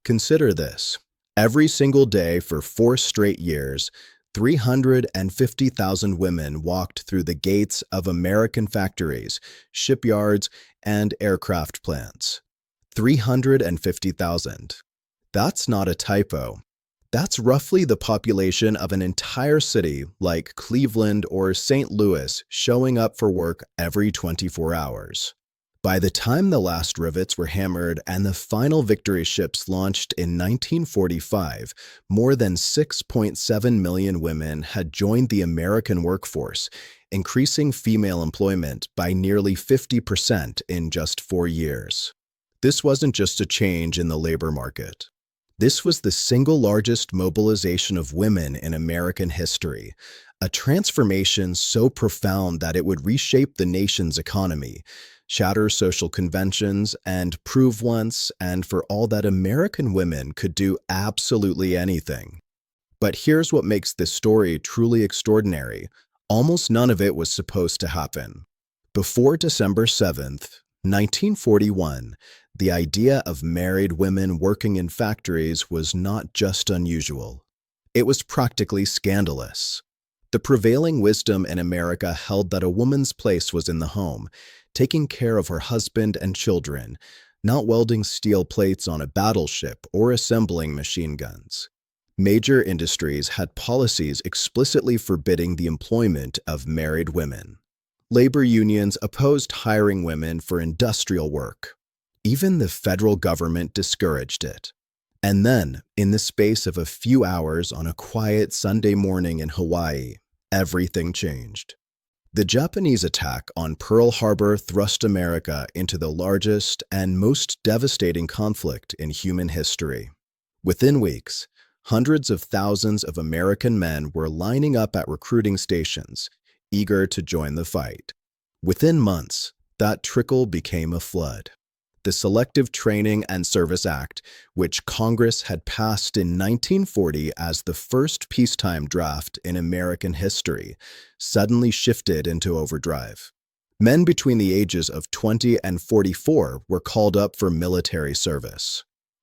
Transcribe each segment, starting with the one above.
Consider this. Every single day for 4 straight years, 350,000 women walked through the gates of American factories, shipyards, and aircraft plants. 350,000. That's not a typo. That's roughly the population of an entire city like Cleveland or St. Louis showing up for work every 24 hours. By the time the last rivets were hammered and the final victory ships launched in 1945, more than 6.7 million women had joined the American workforce, increasing female employment by nearly 50% in just 4 years. This wasn't just a change in the labor market. This was the single largest mobilization of women in American history, a transformation so profound that it would reshape the nation's economy, shatter social conventions, and prove once and for all that American women could do absolutely anything. But here's what makes this story truly extraordinary. Almost none of it was supposed to happen. Before December 7th, 1941, the idea of married women working in factories was not just unusual. It was practically scandalous. The prevailing wisdom in America held that a woman's place was in the home, taking care of her husband and children, not welding steel plates on a battleship or assembling machine guns. Major industries had policies explicitly forbidding the employment of married women. Labor unions opposed hiring women for industrial work. Even the federal government discouraged it. And then, in the space of a few hours on a quiet Sunday morning in Hawaii, everything changed. The Japanese attack on Pearl Harbor thrust America into the largest and most devastating conflict in human history. Within weeks, hundreds of thousands of American men were lining up at recruiting stations, eager to join the fight. Within months, that trickle became a flood. The Selective Training and Service Act, which Congress had passed in 1940 as the first peacetime draft in American history, suddenly shifted into overdrive. Men between the ages of 20 and 44 were called up for military service.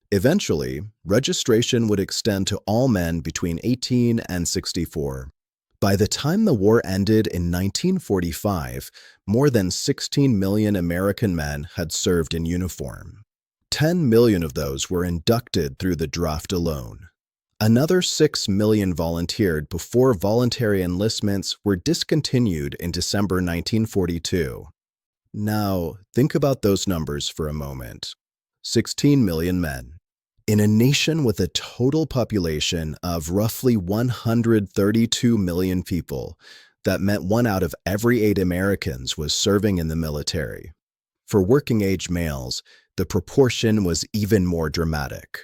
Eventually, registration would extend to all men between 18 and 64. By the time the war ended in 1945, more than 16 million American men had served in uniform. 10 million of those were inducted through the draft alone. Another 6 million volunteered before voluntary enlistments were discontinued in December 1942. Now, think about those numbers for a moment. 16 million men. In a nation with a total population of roughly 132 million people, that meant 1 out of every 8 Americans was serving in the military. For working-age males, the proportion was even more dramatic.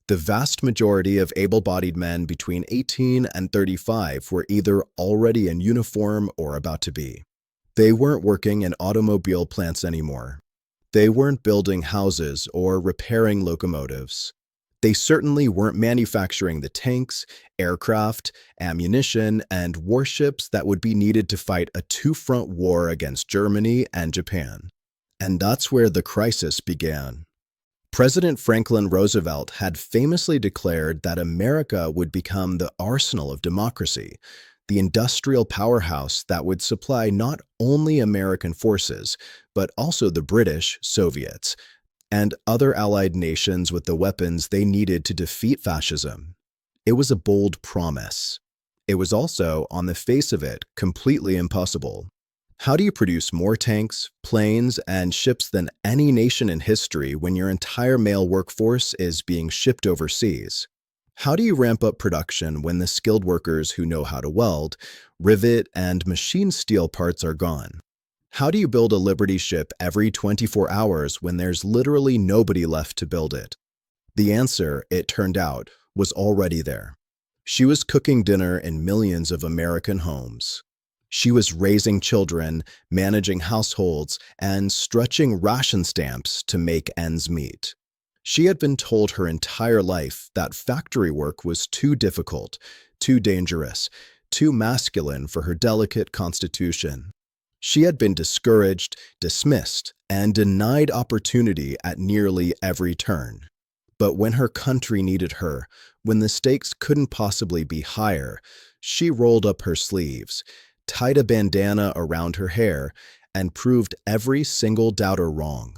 The vast majority of able-bodied men between 18 and 35 were either already in uniform or about to be. They weren't working in automobile plants anymore. They weren't building houses or repairing locomotives. They certainly weren't manufacturing the tanks, aircraft, ammunition, and warships that would be needed to fight a two-front war against Germany and Japan. And that's where the crisis began. President Franklin Roosevelt had famously declared that America would become the arsenal of democracy, the industrial powerhouse that would supply not only American forces, but also the British, Soviets, and other allied nations with the weapons they needed to defeat fascism. It was a bold promise. It was also, on the face of it, completely impossible. How do you produce more tanks, planes, and ships than any nation in history when your entire male workforce is being shipped overseas? How do you ramp up production when the skilled workers who know how to weld, rivet, and machine steel parts are gone? How do you build a Liberty ship every 24 hours when there's literally nobody left to build it? The answer, it turned out, was already there. She was cooking dinner in millions of American homes. She was raising children, managing households, and stretching ration stamps to make ends meet. She had been told her entire life that factory work was too difficult, too dangerous, too masculine for her delicate constitution. She had been discouraged, dismissed, and denied opportunity at nearly every turn. But when her country needed her, when the stakes couldn't possibly be higher, she rolled up her sleeves, tied a bandana around her hair, and proved every single doubter wrong.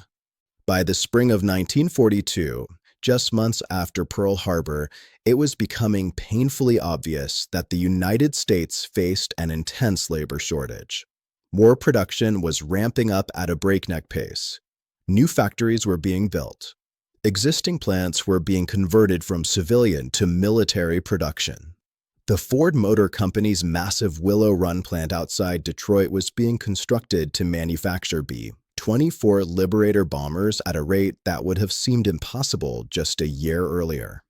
By the spring of 1942, just months after Pearl Harbor, it was becoming painfully obvious that the United States faced an intense labor shortage. War production was ramping up at a breakneck pace. New factories were being built. Existing plants were being converted from civilian to military production. The Ford Motor Company's massive Willow Run plant outside Detroit was being constructed to manufacture B-24 Liberator bombers at a rate that would have seemed impossible just a year earlier.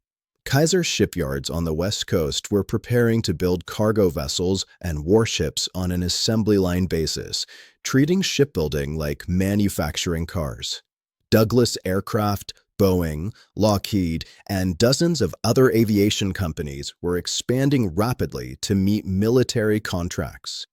Kaiser Shipyards on the West Coast were preparing to build cargo vessels and warships on an assembly line basis, treating shipbuilding like manufacturing cars. Douglas Aircraft, Boeing, Lockheed, and dozens of other aviation companies were expanding rapidly to meet military contracts.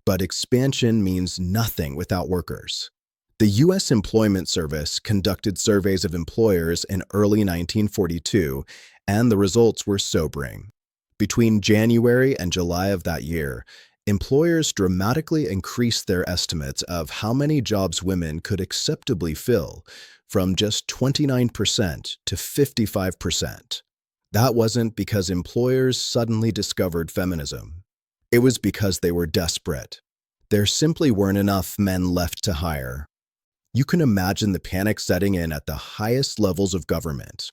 But expansion means nothing without workers. The U.S. Employment Service conducted surveys of employers in early 1942, and the results were sobering. Between January and July of that year, employers dramatically increased their estimates of how many jobs women could acceptably fill, from just 29% to 55%. That wasn't because employers suddenly discovered feminism. It was because they were desperate. There simply weren't enough men left to hire. You can imagine the panic setting in at the highest levels of government.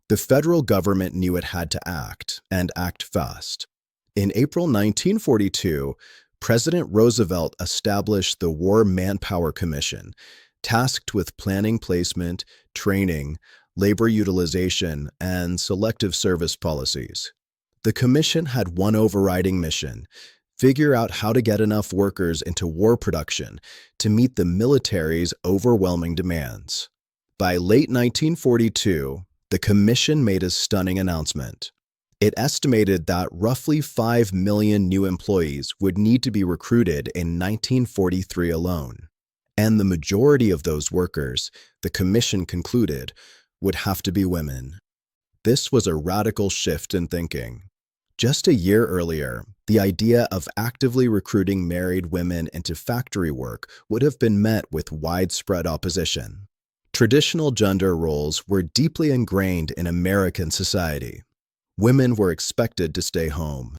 The federal government knew it had to act, and act fast. In April 1942, President Roosevelt established the War Manpower Commission, tasked with planning placement, training, labor utilization, and selective service policies. The commission had one overriding mission: figure out how to get enough workers into war production to meet the military's overwhelming demands. By late 1942, the commission made a stunning announcement. It estimated that roughly 5 million new employees would need to be recruited in 1943 alone. And the majority of those workers, the commission concluded, would have to be women. This was a radical shift in thinking. Just a year earlier, the idea of actively recruiting married women into factory work would have been met with widespread opposition. Traditional gender roles were deeply ingrained in American society. Women were expected to stay home.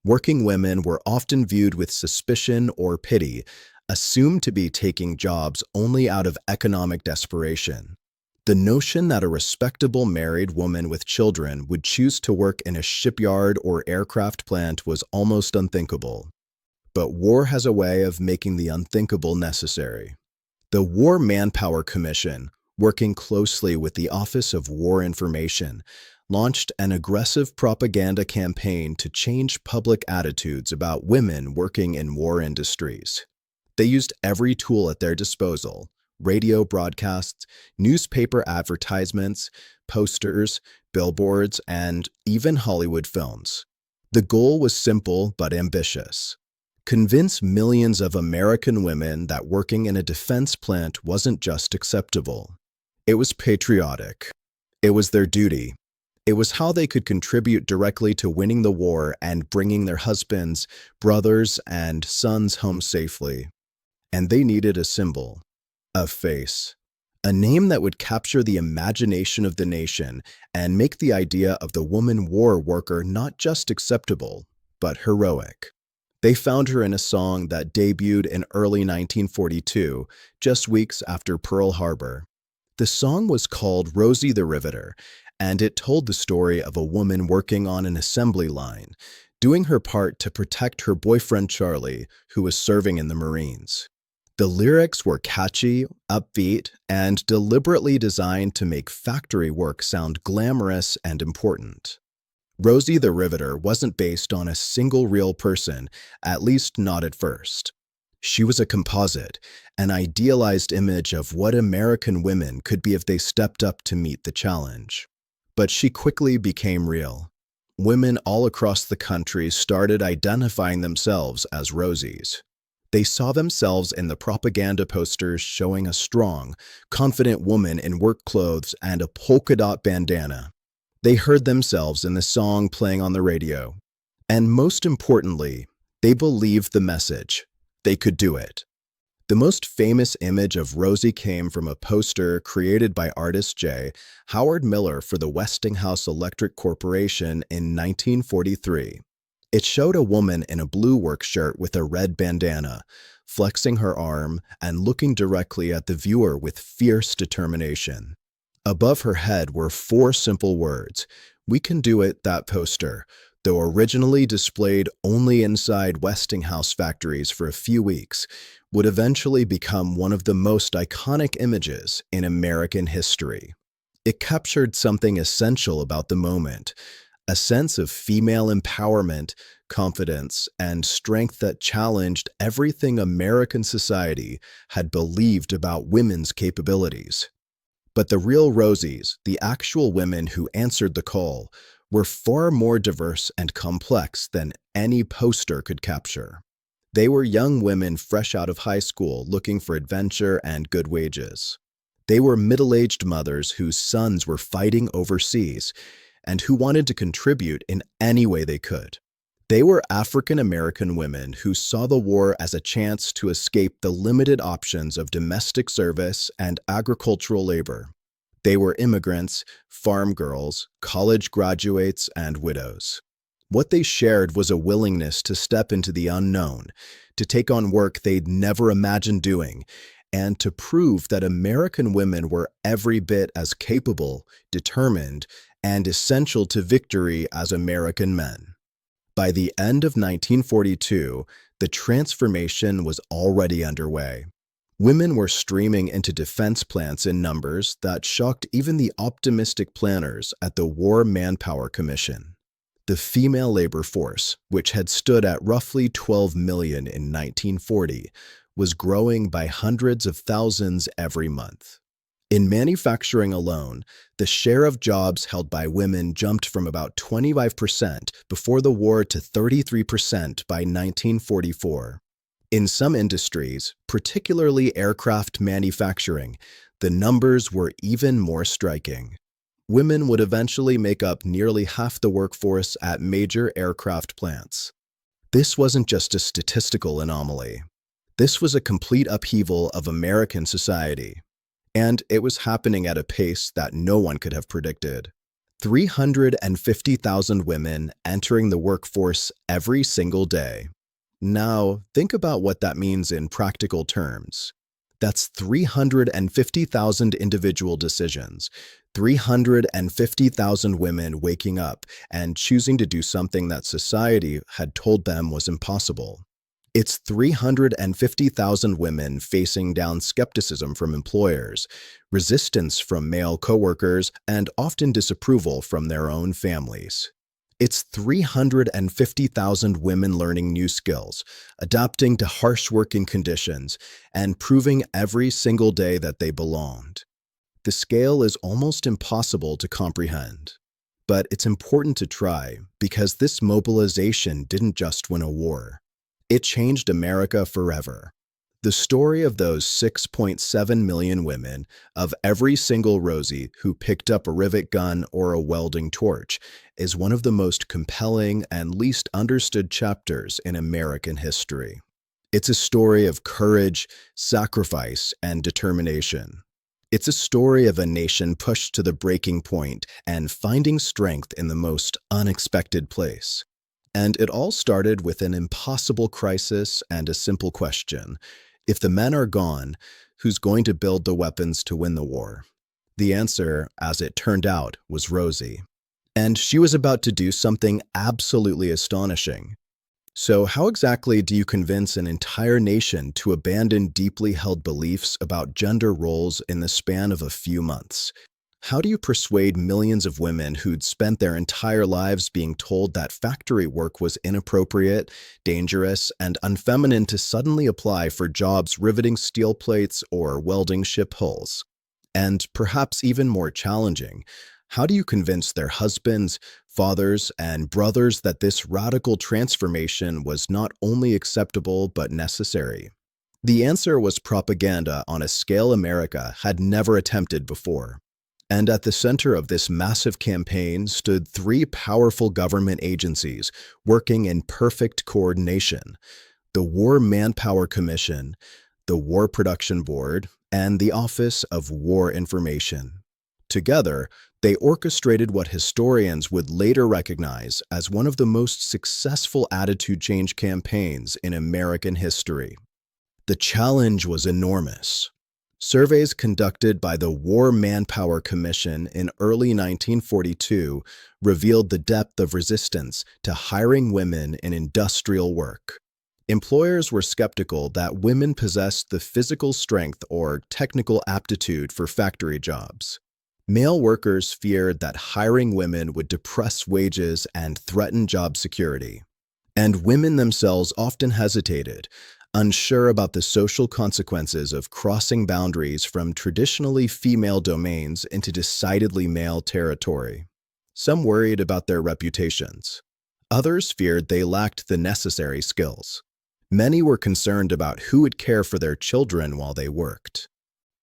Working women were often viewed with suspicion or pity, assumed to be taking jobs only out of economic desperation. The notion that a respectable married woman with children would choose to work in a shipyard or aircraft plant was almost unthinkable. But war has a way of making the unthinkable necessary. The War Manpower Commission, working closely with the Office of War Information, launched an aggressive propaganda campaign to change public attitudes about women working in war industries. They used every tool at their disposal: radio broadcasts, newspaper advertisements, posters, billboards, and even Hollywood films. The goal was simple but ambitious: convince millions of American women that working in a defense plant wasn't just acceptable. It was patriotic. It was their duty. It was how they could contribute directly to winning the war and bringing their husbands, brothers, and sons home safely. And they needed a symbol, a face, a name that would capture the imagination of the nation and make the idea of the woman war worker not just acceptable, but heroic. They found her in a song that debuted in early 1942, just weeks after Pearl Harbor. The song was called Rosie the Riveter, and it told the story of a woman working on an assembly line, doing her part to protect her boyfriend Charlie, who was serving in the Marines. The lyrics were catchy, upbeat, and deliberately designed to make factory work sound glamorous and important. Rosie the Riveter wasn't based on a single real person, at least not at first. She was a composite, an idealized image of what American women could be if they stepped up to meet the challenge. But she quickly became real. Women all across the country started identifying themselves as Rosies. They saw themselves in the propaganda posters showing a strong, confident woman in work clothes and a polka dot bandana. They heard themselves in the song playing on the radio. And most importantly, they believed the message. They could do it. The most famous image of Rosie came from a poster created by artist J. Howard Miller for the Westinghouse Electric Corporation in 1943. It showed a woman in a blue work shirt with a red bandana, flexing her arm and looking directly at the viewer with fierce determination. Above her head were 4 simple words, "We can do it, that poster," though originally displayed only inside Westinghouse factories for a few weeks, would eventually become one of the most iconic images in American history. It captured something essential about the moment, a sense of female empowerment, confidence, and strength that challenged everything American society had believed about women's capabilities. But the real Rosies, the actual women who answered the call, were far more diverse and complex than any poster could capture. They were young women fresh out of high school looking for adventure and good wages. They were middle-aged mothers whose sons were fighting overseas and who wanted to contribute in any way they could. They were African American women who saw the war as a chance to escape the limited options of domestic service and agricultural labor. They were immigrants, farm girls, college graduates, and widows. What they shared was a willingness to step into the unknown, to take on work they'd never imagined doing, and to prove that American women were every bit as capable, determined, and essential to victory as American men. By the end of 1942, the transformation was already underway. Women were streaming into defense plants in numbers that shocked even the optimistic planners at the War Manpower Commission. The female labor force, which had stood at roughly 12 million in 1940, was growing by hundreds of thousands every month. In manufacturing alone, the share of jobs held by women jumped from about 25% before the war to 33% by 1944. In some industries, particularly aircraft manufacturing, the numbers were even more striking. Women would eventually make up nearly half the workforce at major aircraft plants. This wasn't just a statistical anomaly. This was a complete upheaval of American society. And it was happening at a pace that no one could have predicted. 350,000 women entering the workforce every single day. Now, think about what that means in practical terms. That's 350,000 individual decisions, 350,000 women waking up and choosing to do something that society had told them was impossible. It's 350,000 women facing down skepticism from employers, resistance from male coworkers, and often disapproval from their own families. It's 350,000 women learning new skills, adapting to harsh working conditions, and proving every single day that they belonged. The scale is almost impossible to comprehend. But it's important to try because this mobilization didn't just win a war. It changed America forever. The story of those 6.7 million women, of every single Rosie who picked up a rivet gun or a welding torch, is one of the most compelling and least understood chapters in American history. It's a story of courage, sacrifice, and determination. It's a story of a nation pushed to the breaking point and finding strength in the most unexpected place. And it all started with an impossible crisis and a simple question. If the men are gone, who's going to build the weapons to win the war? The answer, as it turned out, was Rosie. And she was about to do something absolutely astonishing. So how exactly do you convince an entire nation to abandon deeply held beliefs about gender roles in the span of a few months? How do you persuade millions of women who'd spent their entire lives being told that factory work was inappropriate, dangerous, and unfeminine to suddenly apply for jobs riveting steel plates or welding ship hulls? And perhaps even more challenging, How do you convince their husbands, fathers, and brothers that this radical transformation was not only acceptable but necessary? The answer was propaganda on a scale America had never attempted before. And at the center of this massive campaign stood three powerful government agencies working in perfect coordination: the War Manpower Commission, the War Production Board, and the Office of War Information. Together, they orchestrated what historians would later recognize as one of the most successful attitude change campaigns in American history. The challenge was enormous. Surveys conducted by the War Manpower Commission in early 1942 revealed the depth of resistance to hiring women in industrial work. Employers were skeptical that women possessed the physical strength or technical aptitude for factory jobs. Male workers feared that hiring women would depress wages and threaten job security. And women themselves often hesitated, unsure about the social consequences of crossing boundaries from traditionally female domains into decidedly male territory. Some worried about their reputations. Others feared they lacked the necessary skills. Many were concerned about who would care for their children while they worked.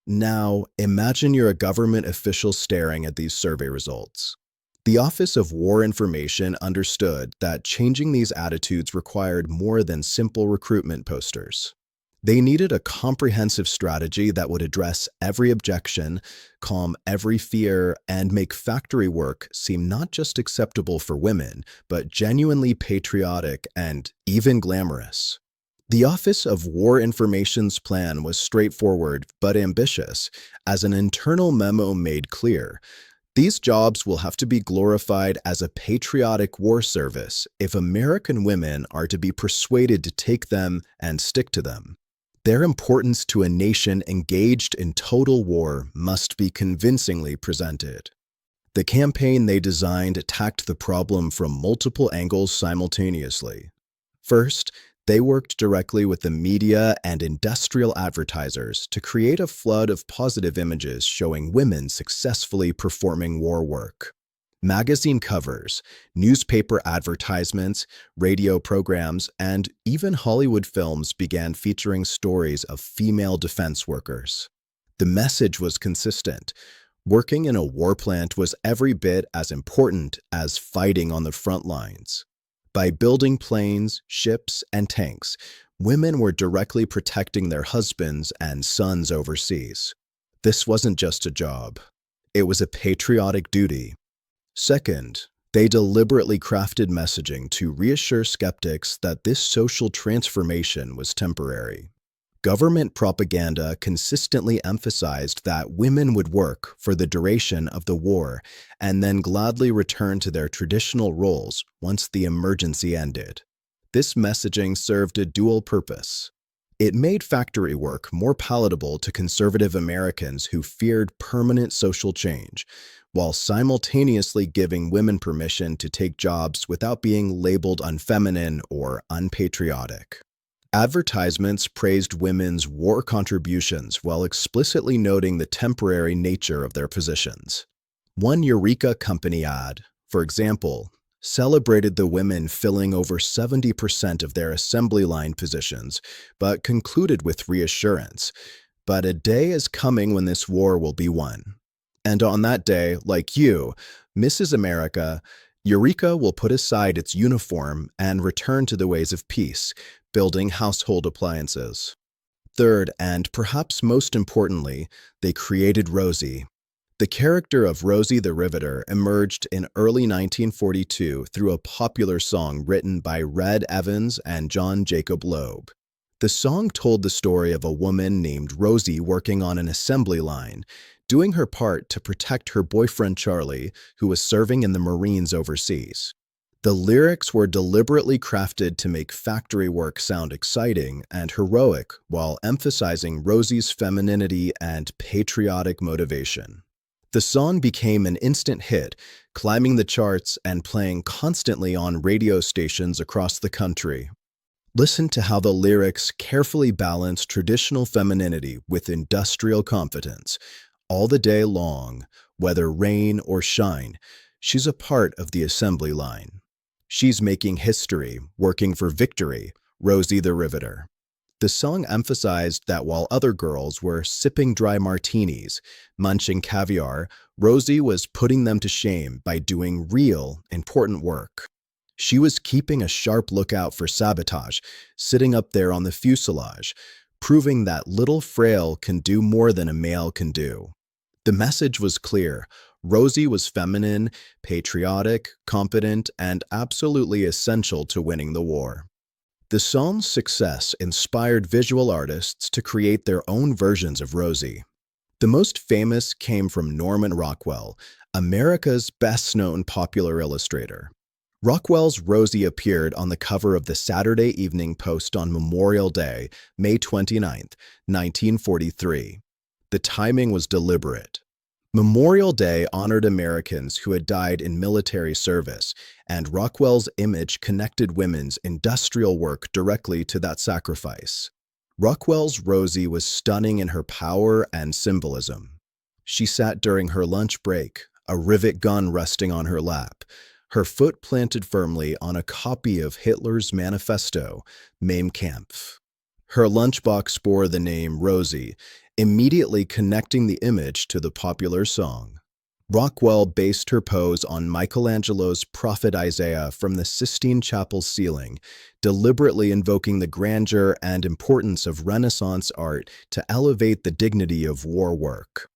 Now, imagine you're a government official staring at these survey results. The Office of War Information understood that changing these attitudes required more than simple recruitment posters. They needed a comprehensive strategy that would address every objection, calm every fear, and make factory work seem not just acceptable for women, but genuinely patriotic and even glamorous. The Office of War Information's plan was straightforward but ambitious, as an internal memo made clear. These jobs will have to be glorified as a patriotic war service if American women are to be persuaded to take them and stick to them. Their importance to a nation engaged in total war must be convincingly presented. The campaign they designed attacked the problem from multiple angles simultaneously. First, they worked directly with the media and industrial advertisers to create a flood of positive images showing women successfully performing war work. Magazine covers, newspaper advertisements, radio programs, and even Hollywood films began featuring stories of female defense workers. The message was consistent. Working in a war plant was every bit as important as fighting on the front lines. By building planes, ships, and tanks, women were directly protecting their husbands and sons overseas. This wasn't just a job. It was a patriotic duty. Second, they deliberately crafted messaging to reassure skeptics that this social transformation was temporary. Government propaganda consistently emphasized that women would work for the duration of the war and then gladly return to their traditional roles once the emergency ended. This messaging served a dual purpose. It made factory work more palatable to conservative Americans who feared permanent social change, while simultaneously giving women permission to take jobs without being labeled unfeminine or unpatriotic. Advertisements praised women's war contributions while explicitly noting the temporary nature of their positions. One Eureka Company ad, for example, celebrated the women filling over 70% of their assembly line positions, but concluded with reassurance. But a day is coming when this war will be won. And on that day, like you, Mrs. America, Eureka will put aside its uniform and return to the ways of peace, building household appliances. Third, and perhaps most importantly, they created Rosie. The character of Rosie the Riveter emerged in early 1942 through a popular song written by Red Evans and John Jacob Loeb. The song told the story of a woman named Rosie working on an assembly line, doing her part to protect her boyfriend Charlie, who was serving in the Marines overseas. The lyrics were deliberately crafted to make factory work sound exciting and heroic while emphasizing Rosie's femininity and patriotic motivation. The song became an instant hit, climbing the charts and playing constantly on radio stations across the country. Listen to how the lyrics carefully balance traditional femininity with industrial confidence. All the day long, Whether rain or shine, she's a part of the assembly line. She's making history, working for victory, Rosie the Riveter. The song emphasized that while other girls were sipping dry martinis, munching caviar, Rosie was putting them to shame by doing real, important work. She was keeping a sharp lookout for sabotage, sitting up there on the fuselage, proving that little frail can do more than a male can do. The message was clear. Rosie was feminine, patriotic, competent, and absolutely essential to winning the war. The song's success inspired visual artists to create their own versions of Rosie. The most famous came from Norman Rockwell, America's best-known popular illustrator. Rockwell's Rosie appeared on the cover of the Saturday Evening Post on Memorial Day, May 29, 1943. The timing was deliberate. Memorial Day honored Americans who had died in military service, and Rockwell's image connected women's industrial work directly to that sacrifice. Rockwell's Rosie was stunning in her power and symbolism. She sat during her lunch break, a rivet gun resting on her lap, her foot planted firmly on a copy of Hitler's manifesto, Mein Kampf. Her lunchbox bore the name Rosie, immediately connecting the image to the popular song. Rockwell based her pose on Michelangelo's prophet Isaiah from the Sistine Chapel's ceiling, deliberately invoking the grandeur and importance of Renaissance art to elevate the dignity of war work.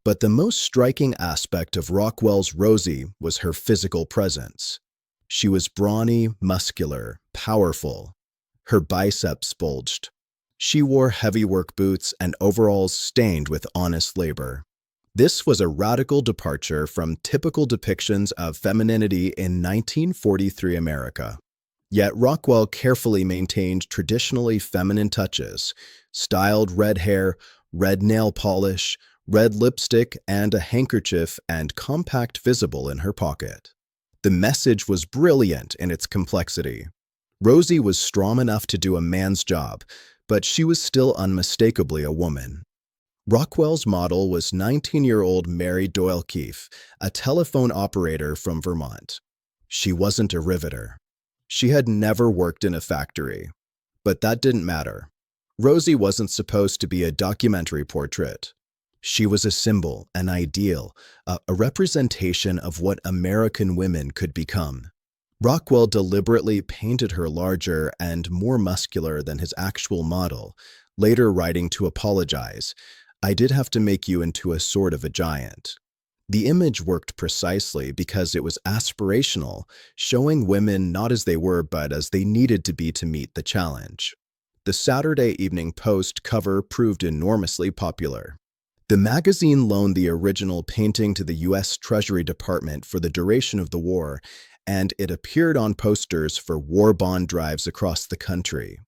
But the most striking aspect of Rockwell's Rosie was her physical presence. She was brawny, muscular, powerful. Her biceps bulged. She wore heavy work boots and overalls stained with honest labor. This was a radical departure from typical depictions of femininity in 1943 America. Yet Rockwell carefully maintained traditionally feminine touches, styled red hair, red nail polish, red lipstick, and a handkerchief and compact visible in her pocket. The message was brilliant in its complexity. Rosie was strong enough to do a man's job, but she was still unmistakably a woman. Rockwell's model was 19-year-old Mary Doyle Keefe, a telephone operator from Vermont. She wasn't a riveter. She had never worked in a factory. But that didn't matter. Rosie wasn't supposed to be a documentary portrait. She was a symbol, an ideal, a representation of what American women could become. Rockwell deliberately painted her larger and more muscular than his actual model, later writing to apologize, "I did have to make you into a sort of a giant." The image worked precisely because it was aspirational, showing women not as they were but as they needed to be to meet the challenge. The Saturday Evening Post cover proved enormously popular. The magazine loaned the original painting to the U.S. Treasury Department for the duration of the war, and it appeared on posters for war bond drives across the country.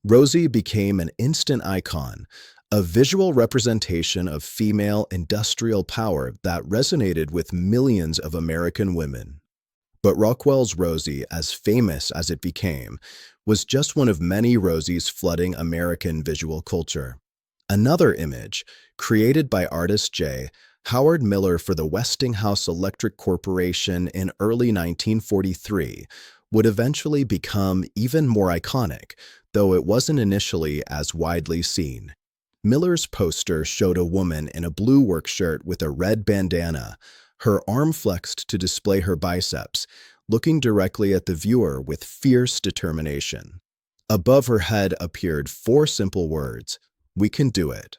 Rosie became an instant icon, a visual representation of female industrial power that resonated with millions of American women. But Rockwell's Rosie, as famous as it became, was just one of many Rosies flooding American visual culture. Another image, created by artist J. Howard Miller for the Westinghouse Electric Corporation in early 1943, would eventually become even more iconic, though it wasn't initially as widely seen. Miller's poster showed a woman in a blue work shirt with a red bandana, her arm flexed to display her biceps, looking directly at the viewer with fierce determination. Above her head appeared 4 simple words: "We can do it."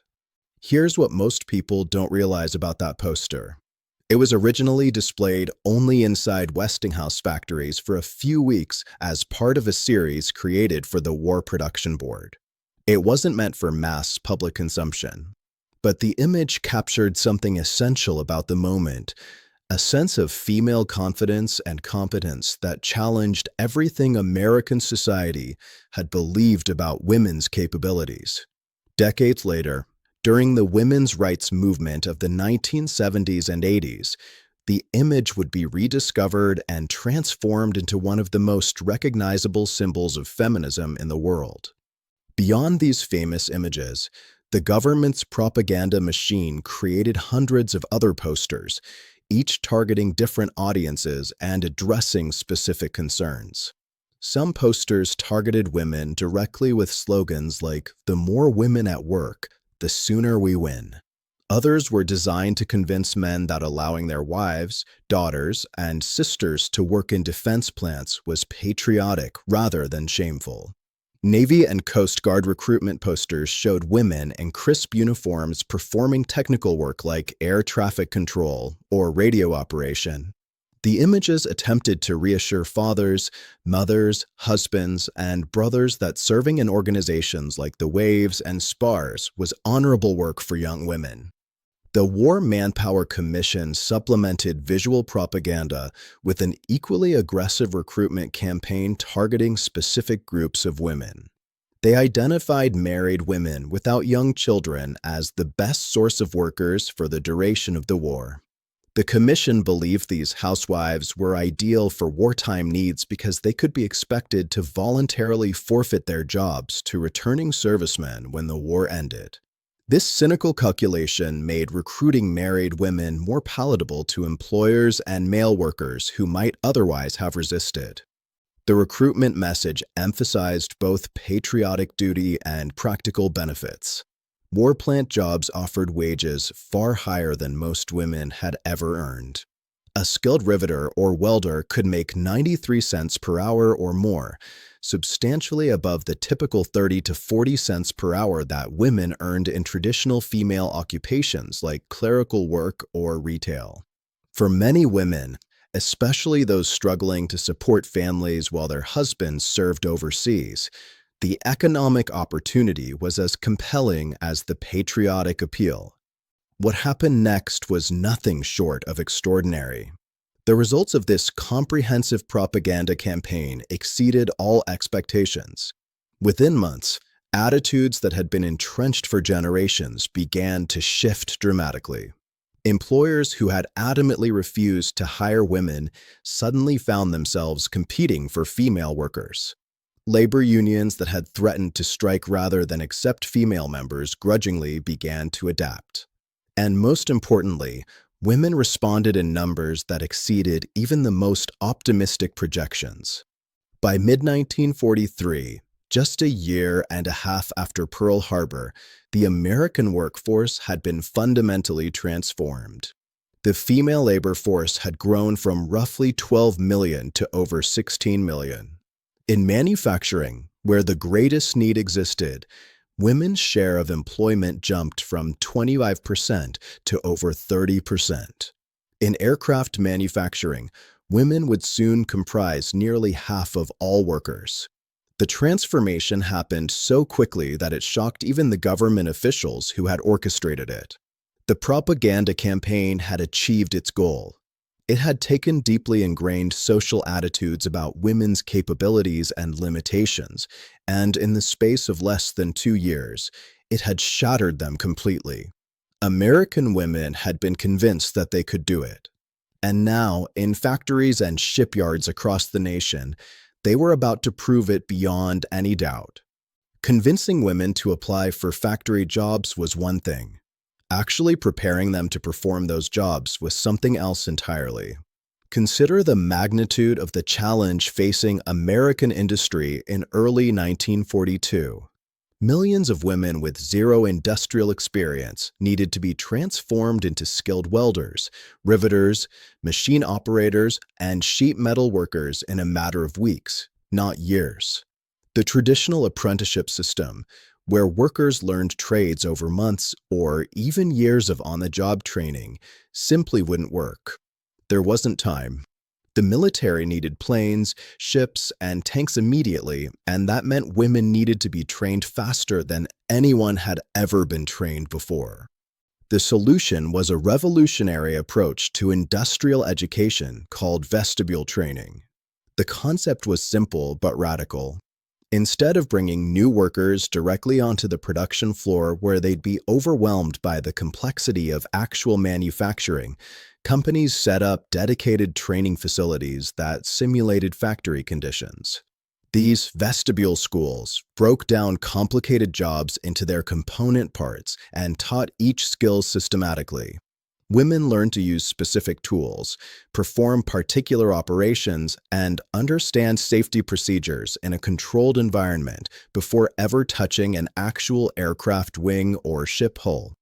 Here's what most people don't realize about that poster. It was originally displayed only inside Westinghouse factories for a few weeks as part of a series created for the War Production Board. It wasn't meant for mass public consumption. But the image captured something essential about the moment, a sense of female confidence and competence that challenged everything American society had believed about women's capabilities. Decades later, during the women's rights movement of the 1970s and 80s, the image would be rediscovered and transformed into one of the most recognizable symbols of feminism in the world. Beyond these famous images, The government's propaganda machine created hundreds of other posters, each targeting different audiences and addressing specific concerns. Some posters targeted women directly with slogans like, "The more women at work, the sooner we win." Others were designed to convince men that allowing their wives, daughters, and sisters to work in defense plants was patriotic rather than shameful. Navy and Coast Guard recruitment posters showed women in crisp uniforms performing technical work like air traffic control or radio operation. The images attempted to reassure fathers, mothers, husbands, and brothers that serving in organizations like the WWII and SPARS was honorable work for young women. The War Manpower Commission supplemented visual propaganda with an equally aggressive recruitment campaign targeting specific groups of women. They identified married women without young children as the best source of workers for the duration of the war. The commission believed these housewives were ideal for wartime needs because they could be expected to voluntarily forfeit their jobs to returning servicemen when the war ended. This cynical calculation made recruiting married women more palatable to employers and male workers who might otherwise have resisted. The recruitment message emphasized both patriotic duty and practical benefits. War plant jobs offered wages far higher than most women had ever earned. A skilled riveter or welder could make 93 cents per hour or more, substantially above the typical 30 to 40 cents per hour that women earned in traditional female occupations like clerical work or retail. For many women, especially those struggling to support families while their husbands served overseas, the economic opportunity was as compelling as the patriotic appeal. What happened next was nothing short of extraordinary. The results of this comprehensive propaganda campaign exceeded all expectations. Within months, attitudes that had been entrenched for generations began to shift dramatically. Employers who had adamantly refused to hire women suddenly found themselves competing for female workers. Labor unions that had threatened to strike rather than accept female members grudgingly began to adapt. And most importantly, women responded in numbers that exceeded even the most optimistic projections. By mid-1943, just a year and a half after Pearl Harbor, the American workforce had been fundamentally transformed. The female labor force had grown from roughly 12 million to over 16 million. In manufacturing, where the greatest need existed, women's share of employment jumped from 25% to over 30%. In aircraft manufacturing, women would soon comprise nearly half of all workers. The transformation happened so quickly that it shocked even the government officials who had orchestrated it. The propaganda campaign had achieved its goal. It had taken deeply ingrained social attitudes about women's capabilities and limitations, and in the space of less than 2 years, it had shattered them completely. American women had been convinced that they could do it. And now, in factories and shipyards across the nation, they were about to prove it beyond any doubt. Convincing women to apply for factory jobs was one thing. Actually preparing them to perform those jobs was something else entirely. Consider the magnitude of the challenge facing American industry in early 1942. Millions of women with zero industrial experience needed to be transformed into skilled welders, riveters, machine operators, and sheet metal workers in a matter of weeks, not years. The traditional apprenticeship system, where workers learned trades over months or even years of on-the-job training, simply wouldn't work. There wasn't time. The military needed planes, ships, and tanks immediately, and that meant women needed to be trained faster than anyone had ever been trained before. The solution was a revolutionary approach to industrial education called vestibule training. The concept was simple but radical. Instead of bringing new workers directly onto the production floor where they'd be overwhelmed by the complexity of actual manufacturing, companies set up dedicated training facilities that simulated factory conditions. These vestibule schools broke down complicated jobs into their component parts and taught each skill systematically. Women learned to use specific tools, perform particular operations, and understand safety procedures in a controlled environment before ever touching an actual aircraft wing or ship hull.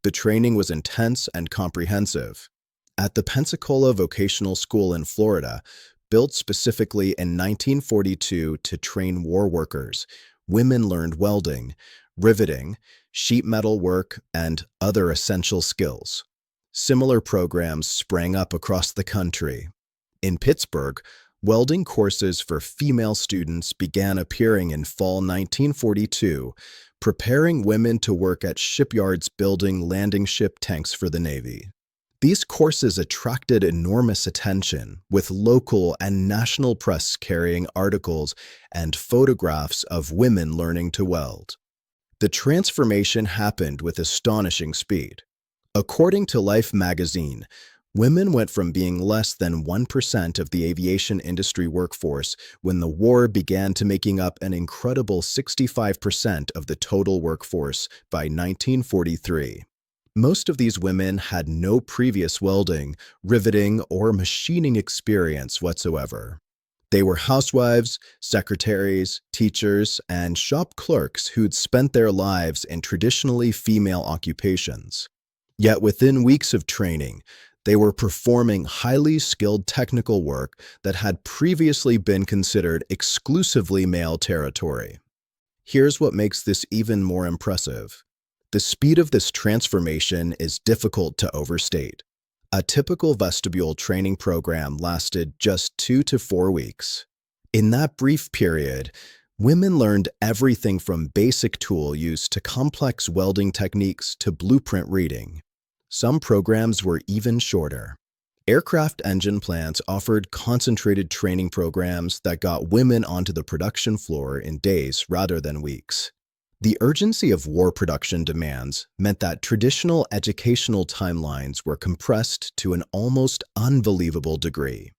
The training was intense and comprehensive. At the Pensacola Vocational School in Florida, built specifically in 1942 to train war workers, women learned welding, riveting, sheet metal work, and other essential skills. Similar programs sprang up across the country. In Pittsburgh, welding courses for female students began appearing in fall 1942, preparing women to work at shipyards building landing ship tanks for the Navy. These courses attracted enormous attention, with local and national press carrying articles and photographs of women learning to weld. The transformation happened with astonishing speed. According to Life magazine, women went from being less than 1% of the aviation industry workforce when the war began to making up an incredible 65% of the total workforce by 1943. Most of these women had no previous welding, riveting, or machining experience whatsoever. They were housewives, secretaries, teachers, and shop clerks who'd spent their lives in traditionally female occupations. Yet within weeks of training, they were performing highly skilled technical work that had previously been considered exclusively male territory. Here's what makes this even more impressive. The speed of this transformation is difficult to overstate. A typical vestibule training program lasted just 2 to 4 weeks. In that brief period, women learned everything from basic tool use to complex welding techniques to blueprint reading. Some programs were even shorter. Aircraft engine plants offered concentrated training programs that got women onto the production floor in days rather than weeks. The urgency of war production demands meant that traditional educational timelines were compressed to an almost unbelievable degree.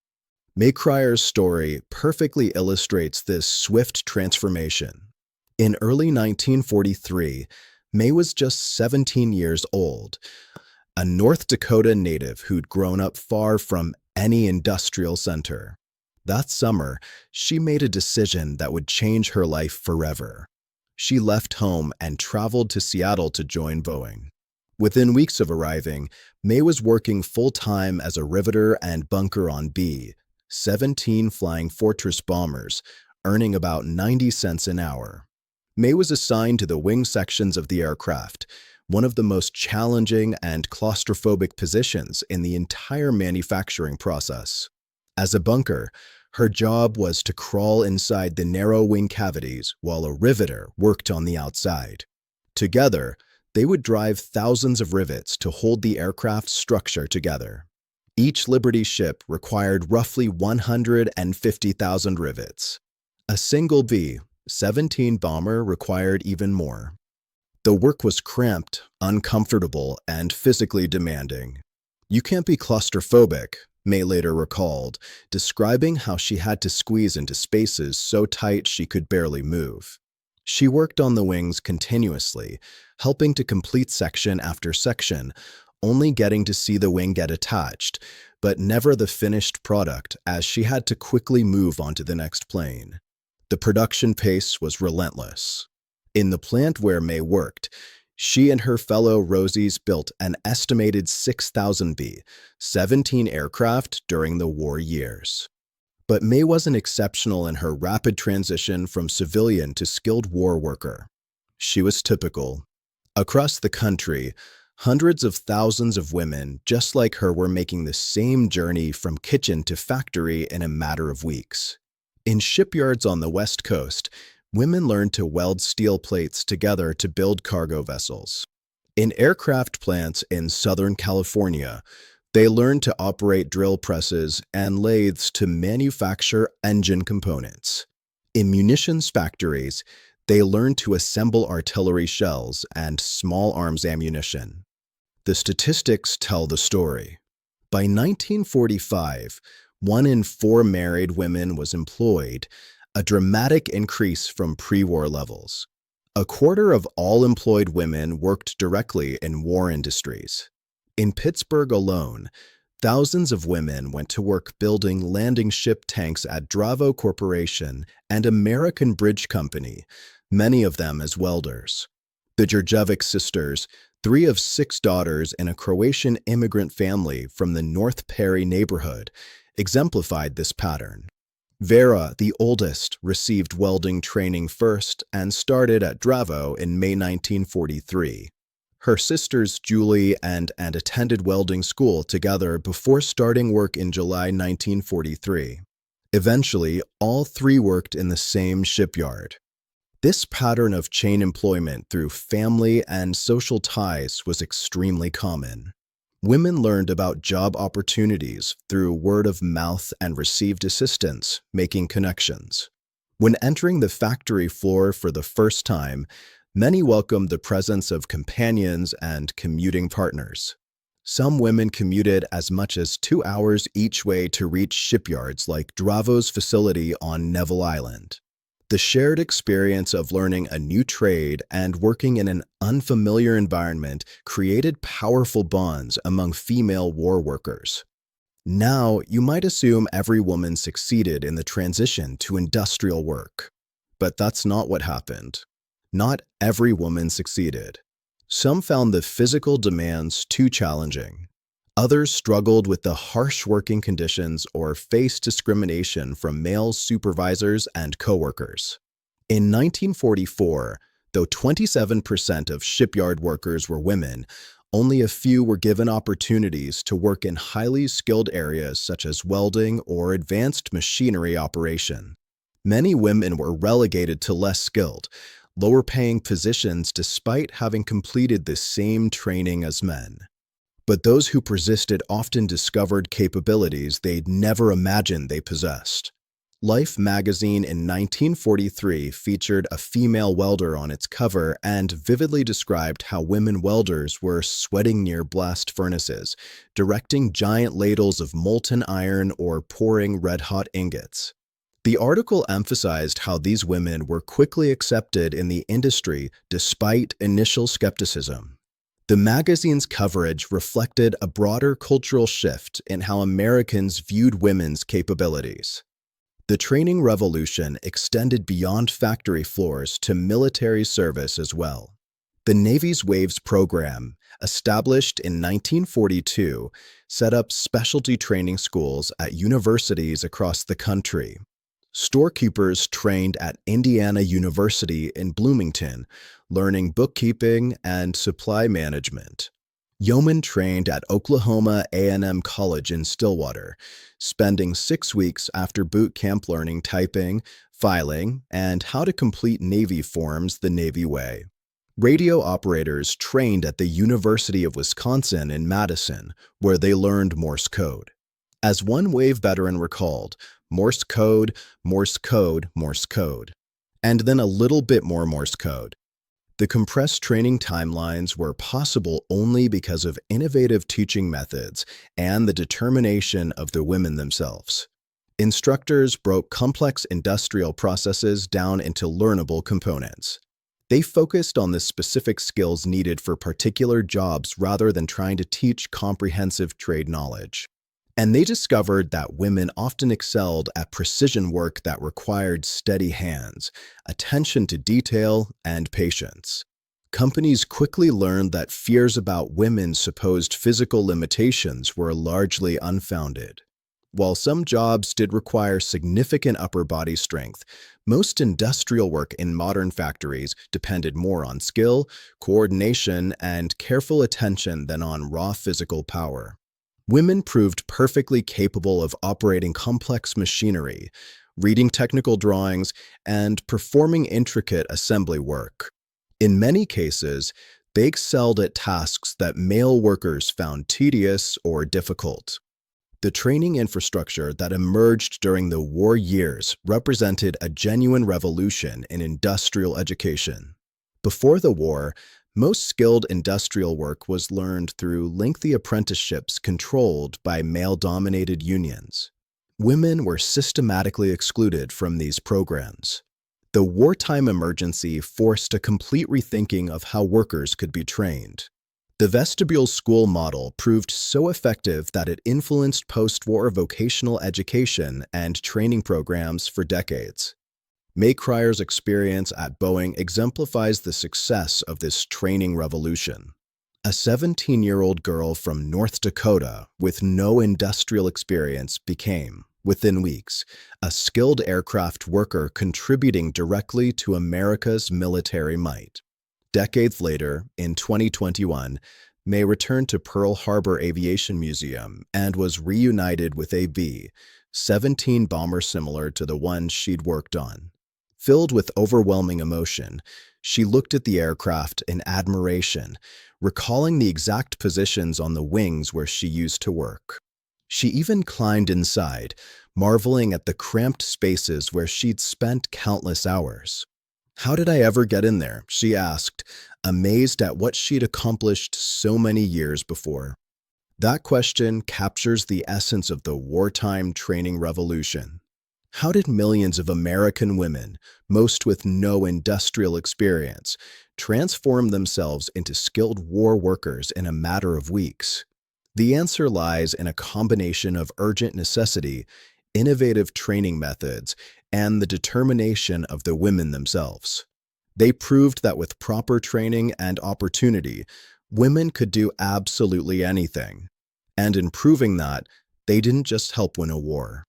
May Cryer's story perfectly illustrates this swift transformation. In early 1943, May was just 17 years old, a North Dakota native who'd grown up far from any industrial center. That summer, she made a decision that would change her life forever. She left home and traveled to Seattle to join Boeing. Within weeks of arriving, May was working full-time as a riveter and bunker on B-17 Flying Fortress bombers, earning about 90 cents an hour. May was assigned to the wing sections of the aircraft, one of the most challenging and claustrophobic positions in the entire manufacturing process. As a bunker, her job was to crawl inside the narrow wing cavities while a riveter worked on the outside. Together, they would drive thousands of rivets to hold the aircraft's structure together. Each Liberty ship required roughly 150,000 rivets. A single B-17 bomber required even more. The work was cramped, uncomfortable, and physically demanding. "You can't be claustrophobic," May later recalled, describing how she had to squeeze into spaces so tight she could barely move. She worked on the wings continuously, helping to complete section after section, only getting to see the wing get attached, but never the finished product as she had to quickly move on to the next plane. The production pace was relentless. In the plant where May worked, she and her fellow Rosies built an estimated 6,000 B-17 aircraft during the war years. But May wasn't exceptional in her rapid transition from civilian to skilled war worker. She was typical. Across the country, hundreds of thousands of women just like her were making the same journey from kitchen to factory in a matter of weeks. In shipyards on the West Coast, women learned to weld steel plates together to build cargo vessels. In aircraft plants in Southern California, they learned to operate drill presses and lathes to manufacture engine components. In munitions factories, they learned to assemble artillery shells and small arms ammunition. The statistics tell the story. By 1945, 1 in 4 married women was employed, a dramatic increase from pre-war levels. A quarter of all employed women worked directly in war industries. In Pittsburgh alone, thousands of women went to work building landing ship tanks at Dravo Corporation and American Bridge Company, many of them as welders. The Djurjevic sisters, three of six daughters in a Croatian immigrant family from the North Perry neighborhood, exemplified this pattern. Vera, the oldest, received welding training first and started at Dravo in May 1943. Her sisters Julie and attended welding school together before starting work in July 1943. Eventually, all three worked in the same shipyard. This pattern of chain employment through family and social ties was extremely common. Women learned about job opportunities through word of mouth and received assistance, making connections. When entering the factory floor for the first time, many welcomed the presence of companions and commuting partners. Some women commuted as much as 2 hours each way to reach shipyards like Dravo's facility on Neville Island. The shared experience of learning a new trade and working in an unfamiliar environment created powerful bonds among female war workers. Now, you might assume every woman succeeded in the transition to industrial work. But that's not what happened. Not every woman succeeded. Some found the physical demands too challenging. Others struggled with the harsh working conditions or faced discrimination from male supervisors and coworkers. In 1944, though 27% of shipyard workers were women, only a few were given opportunities to work in highly skilled areas such as welding or advanced machinery operation. Many women were relegated to less skilled, lower-paying positions despite having completed the same training as men. But those who persisted often discovered capabilities they'd never imagined they possessed. Life magazine in 1943 featured a female welder on its cover and vividly described how women welders were sweating near blast furnaces, directing giant ladles of molten iron or pouring red-hot ingots. The article emphasized how these women were quickly accepted in the industry despite initial skepticism. The magazine's coverage reflected a broader cultural shift in how Americans viewed women's capabilities. The training revolution extended beyond factory floors to military service as well. The Navy's WAVES program, established in 1942, set up specialty training schools at universities across the country. Storekeepers trained at Indiana University in Bloomington, learning bookkeeping and supply management. Yeomen trained at Oklahoma A&M College in Stillwater, spending 6 weeks after boot camp learning typing, filing, and how to complete Navy forms the Navy way. Radio operators trained at the University of Wisconsin in Madison, where they learned Morse code. As one WAVE veteran recalled, Morse code, Morse code, Morse code, and then a little bit more Morse code. The compressed training timelines were possible only because of innovative teaching methods and the determination of the women themselves. Instructors broke complex industrial processes down into learnable components. They focused on the specific skills needed for particular jobs rather than trying to teach comprehensive trade knowledge. And they discovered that women often excelled at precision work that required steady hands, attention to detail, and patience. Companies quickly learned that fears about women's supposed physical limitations were largely unfounded. While some jobs did require significant upper body strength, most industrial work in modern factories depended more on skill, coordination, and careful attention than on raw physical power. Women proved perfectly capable of operating complex machinery, reading technical drawings, and performing intricate assembly work. In many cases, they excelled at tasks that male workers found tedious or difficult. The training infrastructure that emerged during the war years represented a genuine revolution in industrial education. Before the war, most skilled industrial work was learned through lengthy apprenticeships controlled by male-dominated unions. Women were systematically excluded from these programs. The wartime emergency forced a complete rethinking of how workers could be trained. The vestibule school model proved so effective that it influenced post-war vocational education and training programs for decades. May Cryer's experience at Boeing exemplifies the success of this training revolution. A 17-year-old girl from North Dakota with no industrial experience became, within weeks, a skilled aircraft worker contributing directly to America's military might. Decades later, in 2021, May returned to Pearl Harbor Aviation Museum and was reunited with a B-17 bomber similar to the one she'd worked on. Filled with overwhelming emotion, she looked at the aircraft in admiration, recalling the exact positions on the wings where she used to work. She even climbed inside, marveling at the cramped spaces where she'd spent countless hours. "How did I ever get in there?" she asked, amazed at what she'd accomplished so many years before. That question captures the essence of the wartime training revolution. How did millions of American women, most with no industrial experience, transform themselves into skilled war workers in a matter of weeks? The answer lies in a combination of urgent necessity, innovative training methods, and the determination of the women themselves. They proved that with proper training and opportunity, women could do absolutely anything. And in proving that, they didn't just help win a war.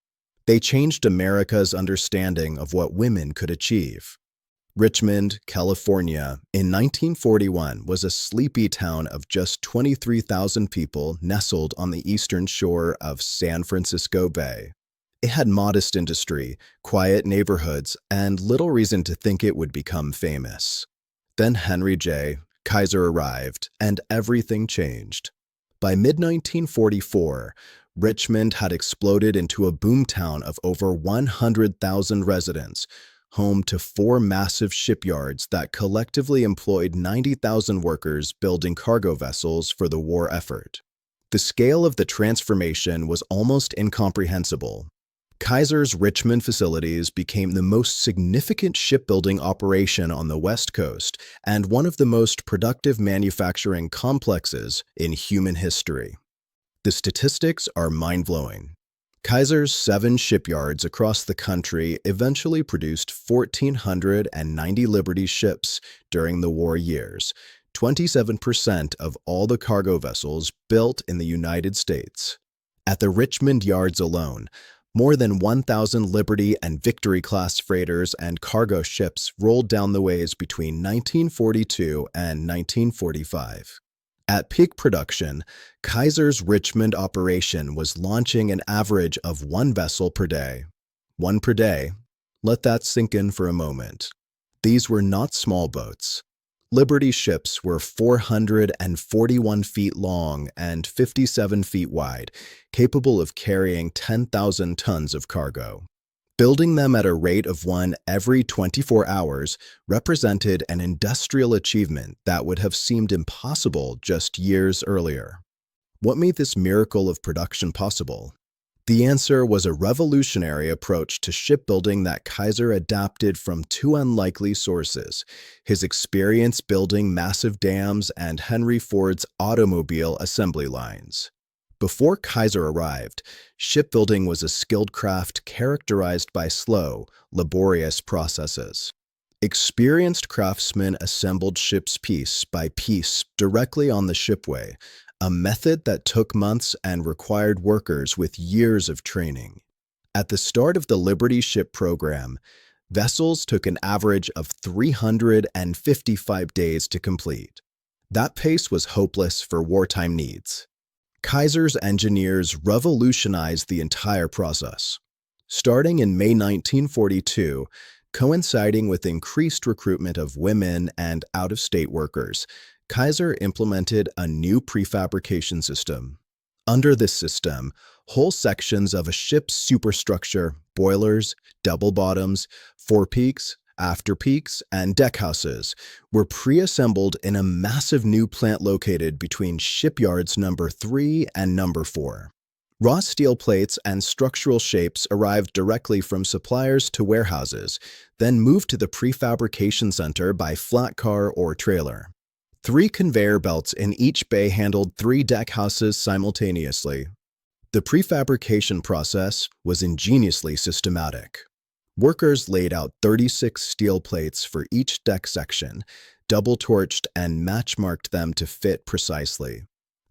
They changed America's understanding of what women could achieve. Richmond, California, in 1941 was a sleepy town of just 23,000 people nestled on the eastern shore of San Francisco Bay. It had modest industry, quiet neighborhoods, and little reason to think it would become famous. Then Henry J. Kaiser arrived, and everything changed. By mid-1944, Richmond had exploded into a boomtown of over 100,000 residents, home to 4 massive shipyards that collectively employed 90,000 workers building cargo vessels for the war effort. The scale of the transformation was almost incomprehensible. Kaiser's Richmond facilities became the most significant shipbuilding operation on the West Coast and one of the most productive manufacturing complexes in human history. The statistics are mind-blowing. Kaiser's 7 shipyards across the country eventually produced 1,490 Liberty ships during the war years, 27% of all the cargo vessels built in the United States. At the Richmond yards alone, more than 1,000 Liberty and Victory-class freighters and cargo ships rolled down the ways between 1942 and 1945. At peak production, Kaiser's Richmond operation was launching an average of 1 vessel per day. 1 per day. Let that sink in for a moment. These were not small boats. Liberty ships were 441 feet long and 57 feet wide, capable of carrying 10,000 tons of cargo. Building them at a rate of 1 every 24 hours represented an industrial achievement that would have seemed impossible just years earlier. What made this miracle of production possible? The answer was a revolutionary approach to shipbuilding that Kaiser adapted from 2 unlikely sources: his experience building massive dams and Henry Ford's automobile assembly lines. Before Kaiser arrived, shipbuilding was a skilled craft characterized by slow, laborious processes. Experienced craftsmen assembled ships piece by piece directly on the shipway, a method that took months and required workers with years of training. At the start of the Liberty ship program, vessels took an average of 355 days to complete. That pace was hopeless for wartime needs. Kaiser's engineers revolutionized the entire process. Starting in May 1942, coinciding with increased recruitment of women and out-of-state workers, Kaiser implemented a new prefabrication system. Under this system, whole sections of a ship's superstructure, boilers, double bottoms, forepeaks, afterpeaks, and deckhouses were pre-assembled in a massive new plant located between Shipyards number 3 and number 4. Raw steel plates and structural shapes arrived directly from suppliers to warehouses, then moved to the prefabrication center by flat car or trailer. 3 conveyor belts in each bay handled 3 deck houses simultaneously. The prefabrication process was ingeniously systematic. Workers laid out 36 steel plates for each deck section, double-torched and match-marked them to fit precisely.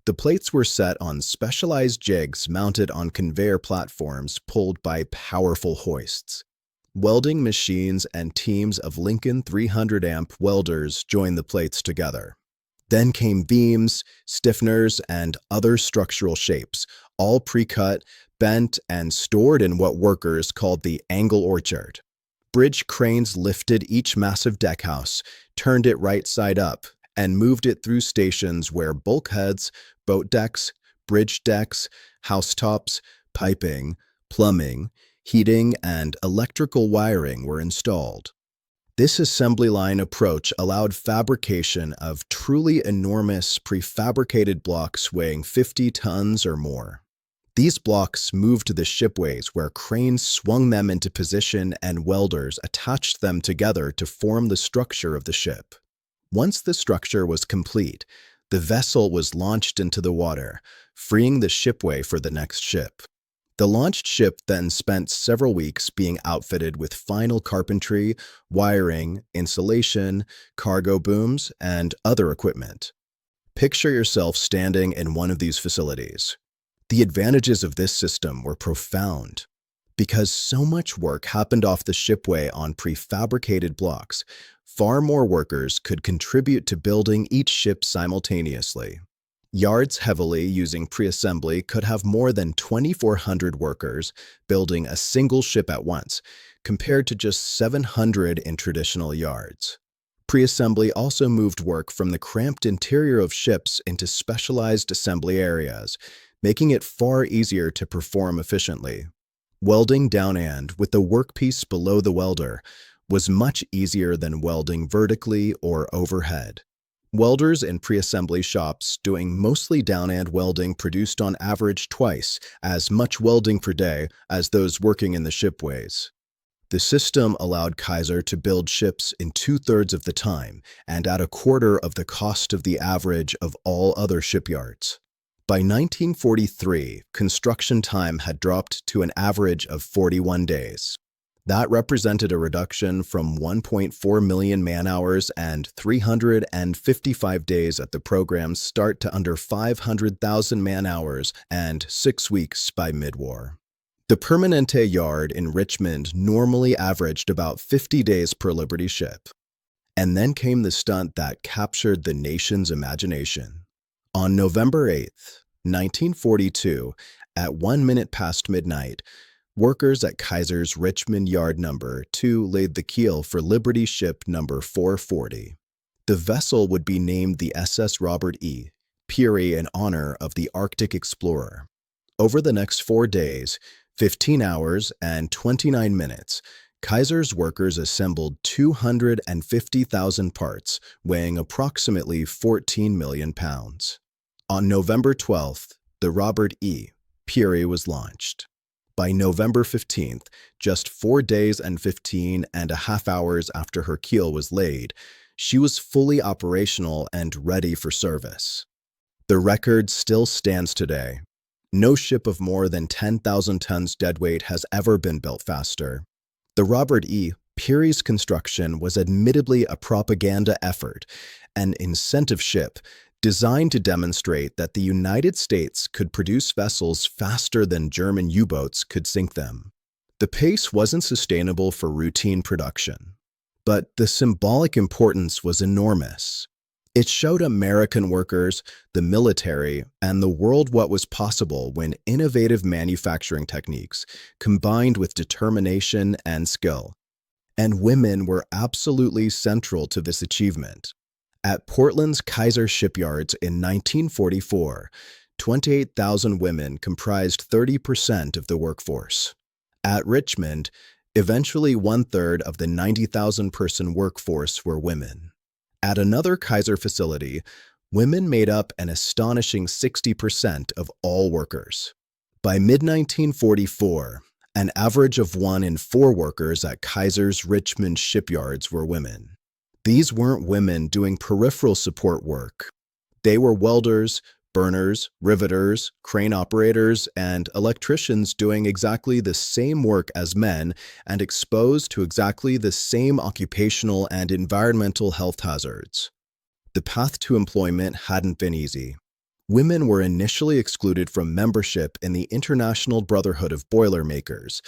The plates were set on specialized jigs mounted on conveyor platforms pulled by powerful hoists. Welding machines and teams of Lincoln 300-amp welders joined the plates together. Then came beams, stiffeners, and other structural shapes, all pre-cut, bent, and stored in what workers called the angle orchard. Bridge cranes lifted each massive deckhouse, turned it right side up, and moved it through stations where bulkheads, boat decks, bridge decks, housetops, piping, plumbing, heating, and electrical wiring were installed. This assembly line approach allowed fabrication of truly enormous prefabricated blocks weighing 50 tons or more. These blocks moved to the shipways where cranes swung them into position and welders attached them together to form the structure of the ship. Once the structure was complete, the vessel was launched into the water, freeing the shipway for the next ship. The launched ship then spent several weeks being outfitted with final carpentry, wiring, insulation, cargo booms, and other equipment. Picture yourself standing in one of these facilities. The advantages of this system were profound. Because so much work happened off the shipway on prefabricated blocks, far more workers could contribute to building each ship simultaneously. Yards heavily using pre-assembly could have more than 2,400 workers building a single ship at once, compared to just 700 in traditional yards. Pre-assembly also moved work from the cramped interior of ships into specialized assembly areas, making it far easier to perform efficiently. Welding downhand with the workpiece below the welder was much easier than welding vertically or overhead. Welders in pre-assembly shops doing mostly downhand welding produced on average twice as much welding per day as those working in the shipways. The system allowed Kaiser to build ships in 2/3 of the time and at a quarter of the cost of the average of all other shipyards. By 1943, construction time had dropped to an average of 41 days. That represented a reduction from 1.4 million man-hours and 355 days at the program's start to under 500,000 man-hours and 6 weeks by mid-war. The Permanente yard in Richmond normally averaged about 50 days per Liberty ship. And then came the stunt that captured the nation's imagination. On November 8th, 1942, at 1 minute past midnight, workers at Kaiser's Richmond Yard Number 2 laid the keel for Liberty Ship Number 440. The vessel would be named the SS Robert E. Peary in honor of the Arctic explorer. Over the next 4 days, 15 hours and 29 minutes, Kaiser's workers assembled 250,000 parts, weighing approximately 14 million pounds. On November 12th, the Robert E. Peary was launched. By November 15th, just 4 days and 15.5 hours after her keel was laid, she was fully operational and ready for service. The record still stands today. No ship of more than 10,000 tons deadweight has ever been built faster. The Robert E. Peary's construction was admittedly a propaganda effort, an incentive ship designed to demonstrate that the United States could produce vessels faster than German U-boats could sink them. The pace wasn't sustainable for routine production, but the symbolic importance was enormous. It showed American workers, the military, and the world what was possible when innovative manufacturing techniques combined with determination and skill. And women were absolutely central to this achievement. At Portland's Kaiser Shipyards in 1944, 28,000 women comprised 30% of the workforce. At Richmond, eventually 1/3 of the 90,000-person workforce were women. At another Kaiser facility, women made up an astonishing 60% of all workers. By mid-1944, an average of 1 in 4 workers at Kaiser's Richmond shipyards were women. These weren't women doing peripheral support work. They were welders, burners, riveters, crane operators, and electricians doing exactly the same work as men and exposed to exactly the same occupational and environmental health hazards. The path to employment hadn't been easy. Women were initially excluded from membership in the International Brotherhood of Boilermakers,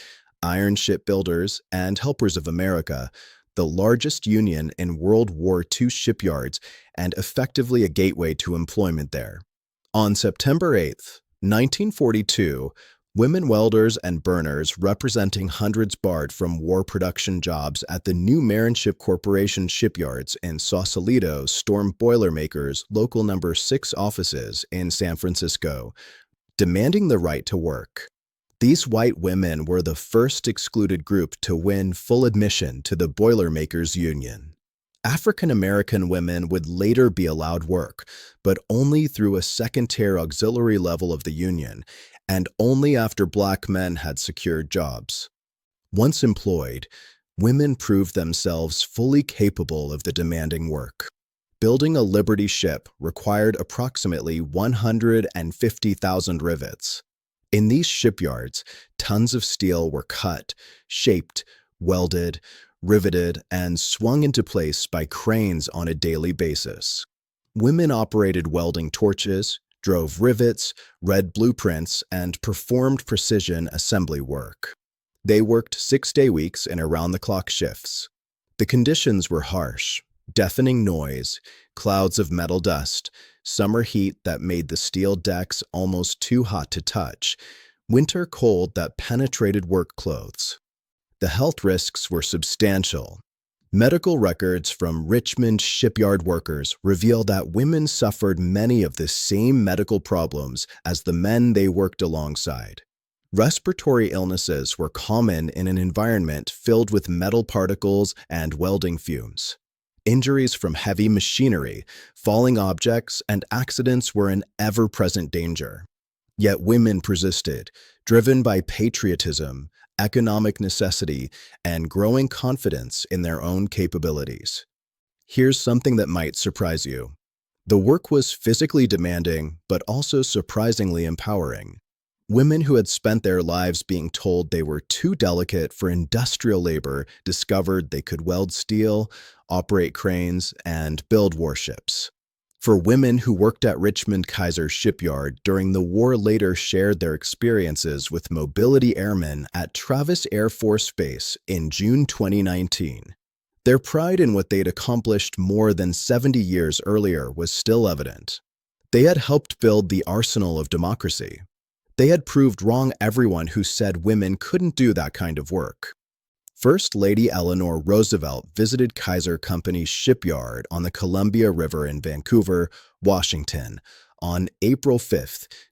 Iron Shipbuilders, and Helpers of America, the largest union in World War II shipyards and effectively a gateway to employment there. On September 8, 1942, women welders and burners representing hundreds barred from war production jobs at the new Marinship Corporation shipyards in Sausalito stormed Boilermakers' Local No. 6 offices in San Francisco, demanding the right to work. These white women were the first excluded group to win full admission to the Boilermakers Union. African American women would later be allowed work, but only through a second-tier auxiliary level of the union, and only after black men had secured jobs. Once employed, women proved themselves fully capable of the demanding work. Building a Liberty ship required approximately 150,000 rivets. In these shipyards, tons of steel were cut, shaped, welded, riveted, and swung into place by cranes on a daily basis. Women operated welding torches, drove rivets, read blueprints, and performed precision assembly work. They worked 6-day weeks in around-the-clock shifts. The conditions were harsh: deafening noise, clouds of metal dust, summer heat that made the steel decks almost too hot to touch, winter cold that penetrated work clothes. The health risks were substantial. Medical records from Richmond shipyard workers reveal that women suffered many of the same medical problems as the men they worked alongside. Respiratory illnesses were common in an environment filled with metal particles and welding fumes. Injuries from heavy machinery, falling objects, and accidents were an ever-present danger. Yet women persisted, driven by patriotism, economic necessity, and growing confidence in their own capabilities. Here's something that might surprise you. The work was physically demanding, but also surprisingly empowering. Women who had spent their lives being told they were too delicate for industrial labor discovered they could weld steel, operate cranes, and build warships. For women who worked at Richmond Kaiser Shipyard during the war later shared their experiences with mobility airmen at Travis Air Force Base in June 2019. Their pride in what they'd accomplished more than 70 years earlier was still evident. They had helped build the arsenal of democracy. They had proved wrong everyone who said women couldn't do that kind of work. First Lady Eleanor Roosevelt visited Kaiser Company's shipyard on the Columbia River in Vancouver, Washington, on April 5,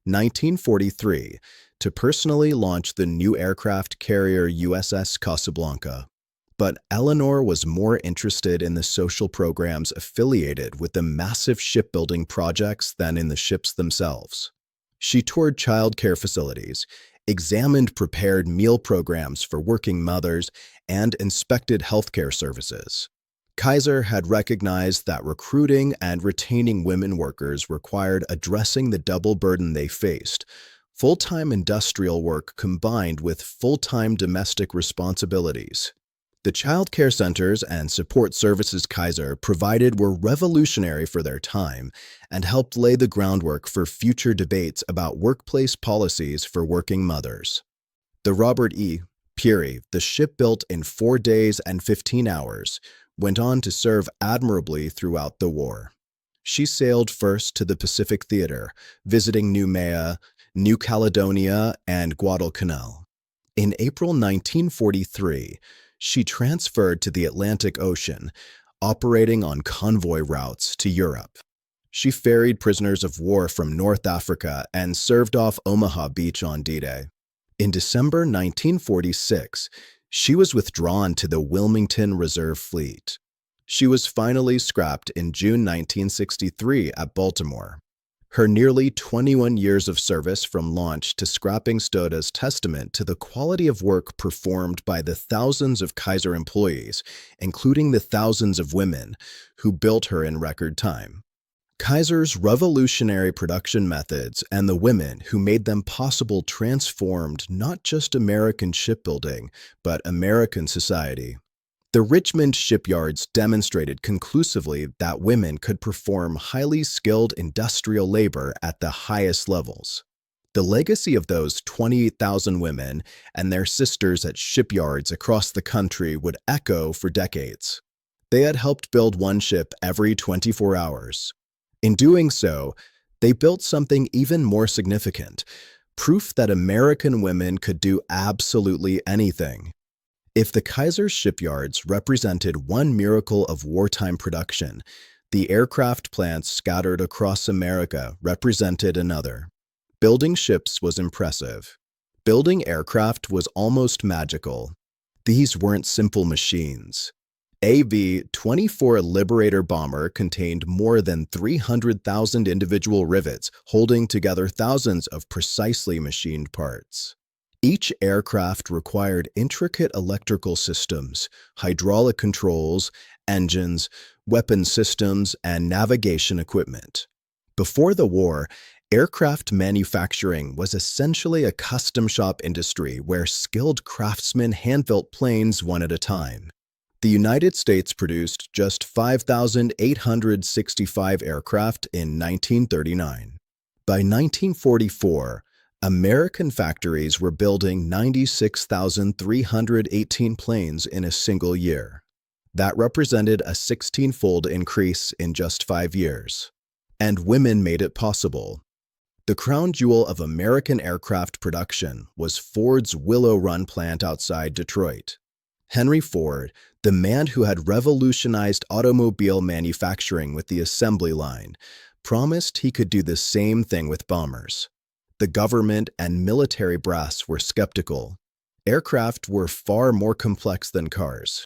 1943, to personally launch the new aircraft carrier USS Casablanca. But Eleanor was more interested in the social programs affiliated with the massive shipbuilding projects than in the ships themselves. She toured child care facilities, examined prepared meal programs for working mothers, and inspected healthcare services. Kaiser had recognized that recruiting and retaining women workers required addressing the double burden they faced: full-time industrial work combined with full-time domestic responsibilities. The child care centers and support services Kaiser provided were revolutionary for their time and helped lay the groundwork for future debates about workplace policies for working mothers. The Robert E. Peary, the ship built in 4 days and 15 hours, went on to serve admirably throughout the war. She sailed first to the Pacific Theater, visiting Noumea, New Caledonia, and Guadalcanal. In April 1943, she transferred to the Atlantic Ocean, operating on convoy routes to Europe. She ferried prisoners of war from North Africa and served off Omaha Beach on D-Day. In December 1946, she was withdrawn to the Wilmington Reserve Fleet. She was finally scrapped in June 1963 at Baltimore. Her nearly 21 years of service from launch to scrapping stood as testament to the quality of work performed by the thousands of Kaiser employees, including the thousands of women who built her in record time. Kaiser's revolutionary production methods and the women who made them possible transformed not just American shipbuilding, but American society. The Richmond shipyards demonstrated conclusively that women could perform highly skilled industrial labor at the highest levels. The legacy of those 28,000 women and their sisters at shipyards across the country would echo for decades. They had helped build one ship every 24 hours. In doing so, they built something even more significant, proof that American women could do absolutely anything. If the Kaiser shipyards represented one miracle of wartime production, the aircraft plants scattered across America represented another. Building ships was impressive. Building aircraft was almost magical. These weren't simple machines. A B-24 Liberator bomber contained more than 300,000 individual rivets holding together thousands of precisely machined parts. Each aircraft required intricate electrical systems, hydraulic controls, engines, weapon systems, and navigation equipment. Before the war, aircraft manufacturing was essentially a custom shop industry where skilled craftsmen hand-built planes one at a time. The United States produced just 5,865 aircraft in 1939. By 1944, American factories were building 96,318 planes in a single year. That represented a 16-fold increase in just 5 years. And women made it possible. The crown jewel of American aircraft production was Ford's Willow Run plant outside Detroit. Henry Ford, the man who had revolutionized automobile manufacturing with the assembly line, promised he could do the same thing with bombers. The government and military brass were skeptical. Aircraft were far more complex than cars.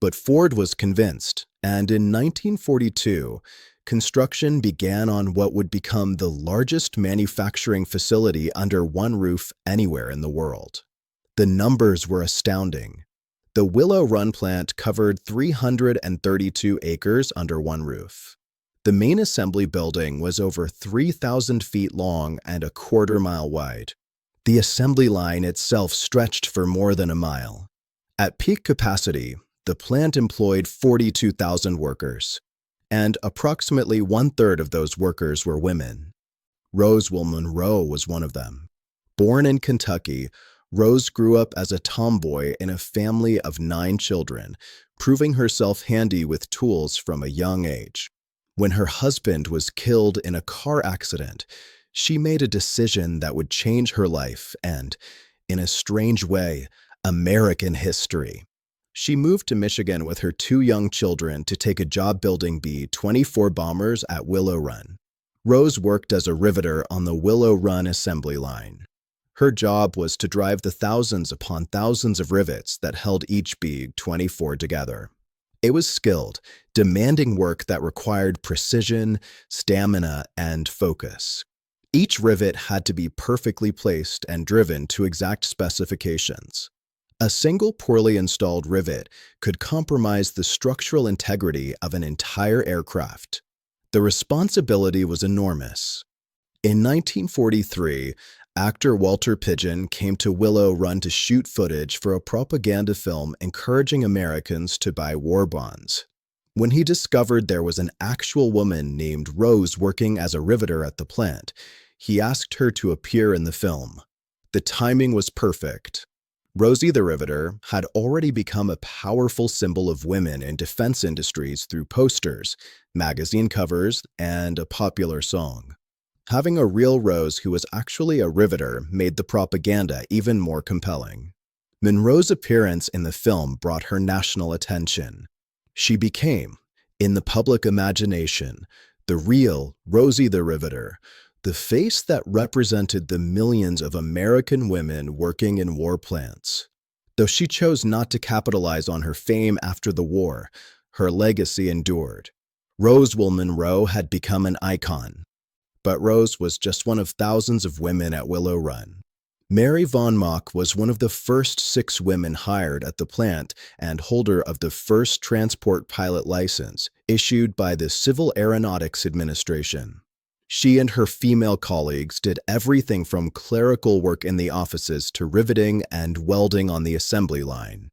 But Ford was convinced, and in 1942, construction began on what would become the largest manufacturing facility under one roof anywhere in the world. The numbers were astounding. The Willow Run plant covered 332 acres under one roof. The main assembly building was over 3,000 feet long and a quarter-mile wide. The assembly line itself stretched for more than a mile. At peak capacity, the plant employed 42,000 workers, and approximately one-third of those workers were women. Rose Monroe was one of them. Born in Kentucky, Rose grew up as a tomboy in a family of 9 children, proving herself handy with tools from a young age. When her husband was killed in a car accident, she made a decision that would change her life and, in a strange way, American history. She moved to Michigan with her 2 young children to take a job building B-24 bombers at Willow Run. Rose worked as a riveter on the Willow Run assembly line. Her job was to drive the thousands upon thousands of rivets that held each B-24 together. It was skilled, demanding work that required precision, stamina, and focus. Each rivet had to be perfectly placed and driven to exact specifications. A single poorly installed rivet could compromise the structural integrity of an entire aircraft. The responsibility was enormous. In 1943, actor Walter Pidgeon came to Willow Run to shoot footage for a propaganda film encouraging Americans to buy war bonds. When he discovered there was an actual woman named Rose working as a riveter at the plant, he asked her to appear in the film. The timing was perfect. Rosie the Riveter had already become a powerful symbol of women in defense industries through posters, magazine covers, and a popular song. Having a real Rose who was actually a riveter made the propaganda even more compelling. Monroe's appearance in the film brought her national attention. She became, in the public imagination, the real Rosie the Riveter, the face that represented the millions of American women working in war plants. Though she chose not to capitalize on her fame after the war, her legacy endured. Rose Monroe had become an icon. but Rose was just one of thousands of women at Willow Run. Mary Von Mock was one of the first 6 women hired at the plant and holder of the first transport pilot license issued by the Civil Aeronautics Administration. She and her female colleagues did everything from clerical work in the offices to riveting and welding on the assembly line.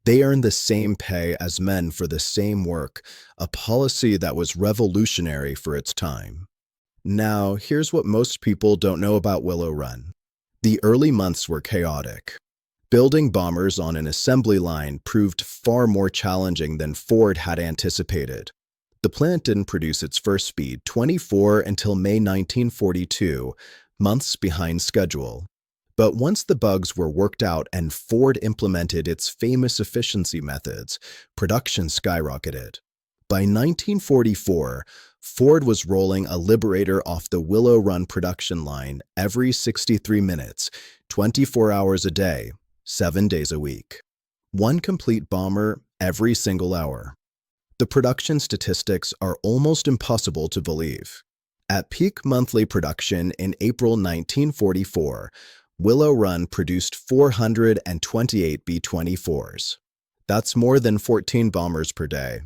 They earned the same pay as men for the same work, a policy that was revolutionary for its time. Now, here's what most people don't know about Willow Run. The early months were chaotic. Building bombers on an assembly line proved far more challenging than Ford had anticipated. The plant didn't produce its first B-24 until May 1942, months behind schedule. But once the bugs were worked out and Ford implemented its famous efficiency methods, production skyrocketed. By 1944, Ford was rolling a Liberator off the Willow Run production line every 63 minutes, 24 hours a day, 7 days a week. One complete bomber every single hour. The production statistics are almost impossible to believe. At peak monthly production in April 1944, Willow Run produced 428 B-24s. That's more than 14 bombers per day.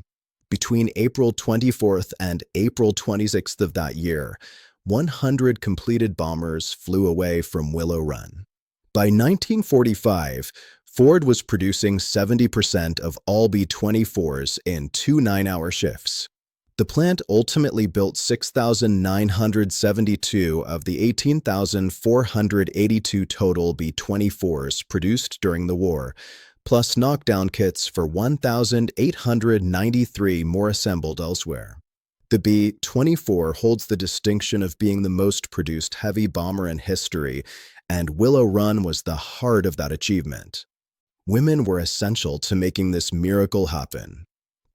Between April 24th and April 26th of that year, 100 completed bombers flew away from Willow Run. By 1945, Ford was producing 70% of all B-24s in 2 9-hour shifts. The plant ultimately built 6,972 of the 18,482 total B-24s produced during the war, plus knockdown kits for 1,893 more assembled elsewhere. The B-24 holds the distinction of being the most produced heavy bomber in history, and Willow Run was the heart of that achievement. Women were essential to making this miracle happen.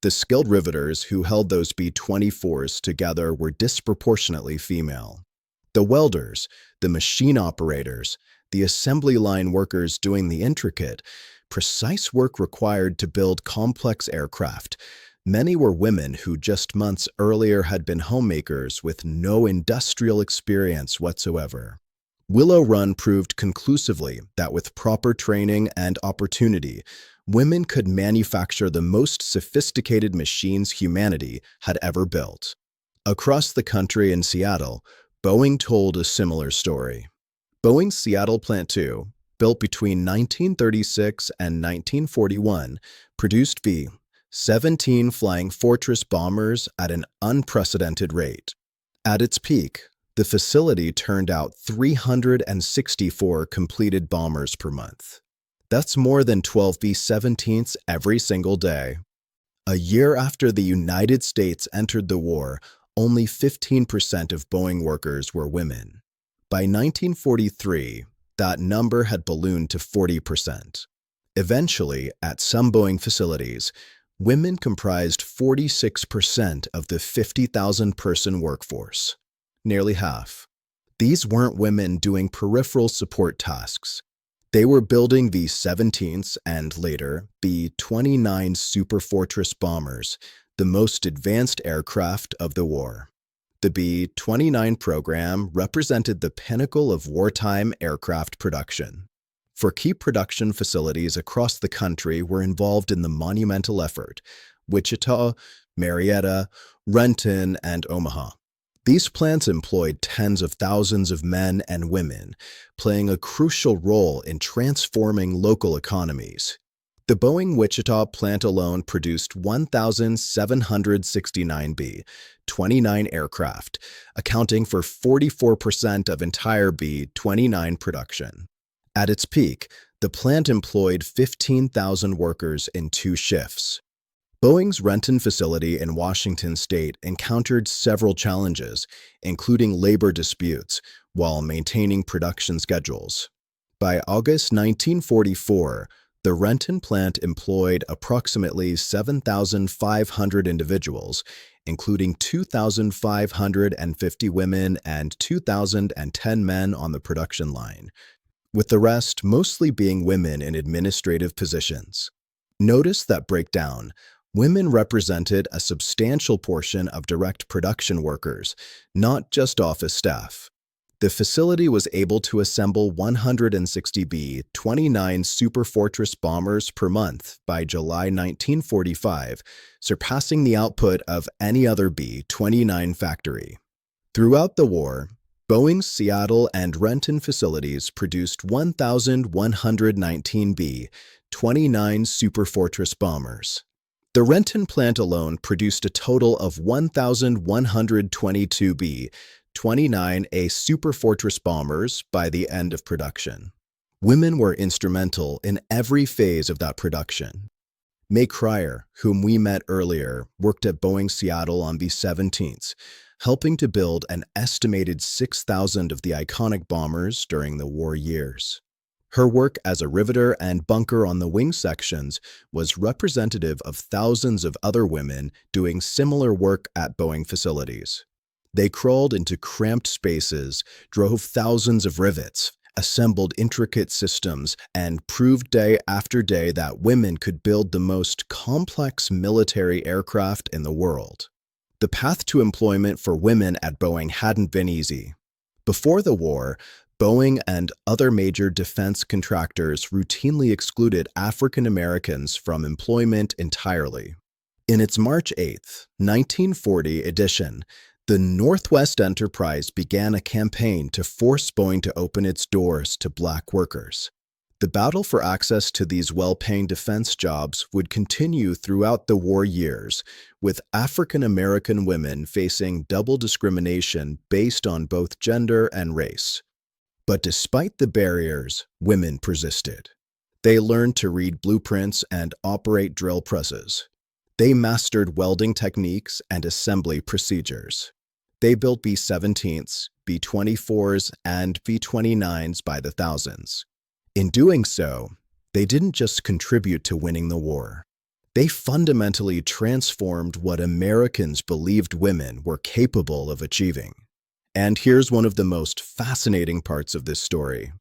The skilled riveters who held those B-24s together were disproportionately female. The welders, the machine operators, the assembly line workers doing the intricate, precise work required to build complex aircraft. Many were women who just months earlier had been homemakers with no industrial experience whatsoever. Willow Run proved conclusively that with proper training and opportunity, women could manufacture the most sophisticated machines humanity had ever built. Across the country in Seattle, Boeing told a similar story. Boeing's Seattle Plant 2, built between 1936 and 1941, produced B-17 Flying Fortress bombers at an unprecedented rate. At its peak, the facility turned out 364 completed bombers per month. That's more than 12 B-17s every single day. A year after the United States entered the war, only 15% of Boeing workers were women. By 1943, that number had ballooned to 40%. Eventually, at some Boeing facilities, women comprised 46% of the 50,000-person workforce. Nearly half. These weren't women doing peripheral support tasks. They were building B-17s and later B-29 Super Fortress bombers, the most advanced aircraft of the war. The B-29 program represented the pinnacle of wartime aircraft production. For key production facilities across the country were involved in the monumental effort: Wichita, Marietta, Renton, and Omaha. These plants employed tens of thousands of men and women, playing a crucial role in transforming local economies. The Boeing Wichita plant alone produced 1,769 B-29 aircraft, accounting for 44% of entire B-29 production. At its peak, the plant employed 15,000 workers in 2 shifts. Boeing's Renton facility in Washington state encountered several challenges, including labor disputes, while maintaining production schedules. By August 1944, the Renton plant employed approximately 7,500 individuals, including 2,550 women and 2,010 men on the production line, with the rest mostly being women in administrative positions. Notice that breakdown: Women represented a substantial portion of direct production workers, not just office staff. The facility was able to assemble 160 B-29 Superfortress bombers per month by July 1945, surpassing the output of any other B-29 factory. Throughout the war, Boeing's Seattle and Renton facilities produced 1,119 B-29 Superfortress bombers. The Renton plant alone produced a total of 1,122 B-29A Superfortress bombers by the end of production. Women were instrumental in every phase of that production. May Cryer, whom we met earlier, worked at Boeing Seattle on B-17s, helping to build an estimated 6,000 of the iconic bombers during the war years. Her work as a riveter and bunker on the wing sections was representative of thousands of other women doing similar work at Boeing facilities. They crawled into cramped spaces, drove thousands of rivets, assembled intricate systems, and proved day after day that women could build the most complex military aircraft in the world. The path to employment for women at Boeing hadn't been easy. Before the war, Boeing and other major defense contractors routinely excluded African Americans from employment entirely. In its March 8, 1940 edition, the Northwest Enterprise began a campaign to force Boeing to open its doors to black workers. The battle for access to these well-paying defense jobs would continue throughout the war years, with African American women facing double discrimination based on both gender and race. But despite the barriers, women persisted. They learned to read blueprints and operate drill presses. They mastered welding techniques and assembly procedures. They built B-17s, B-24s, and B-29s by the thousands. In doing so, they didn't just contribute to winning the war. They fundamentally transformed what Americans believed women were capable of achieving. And here's one of the most fascinating parts of this story.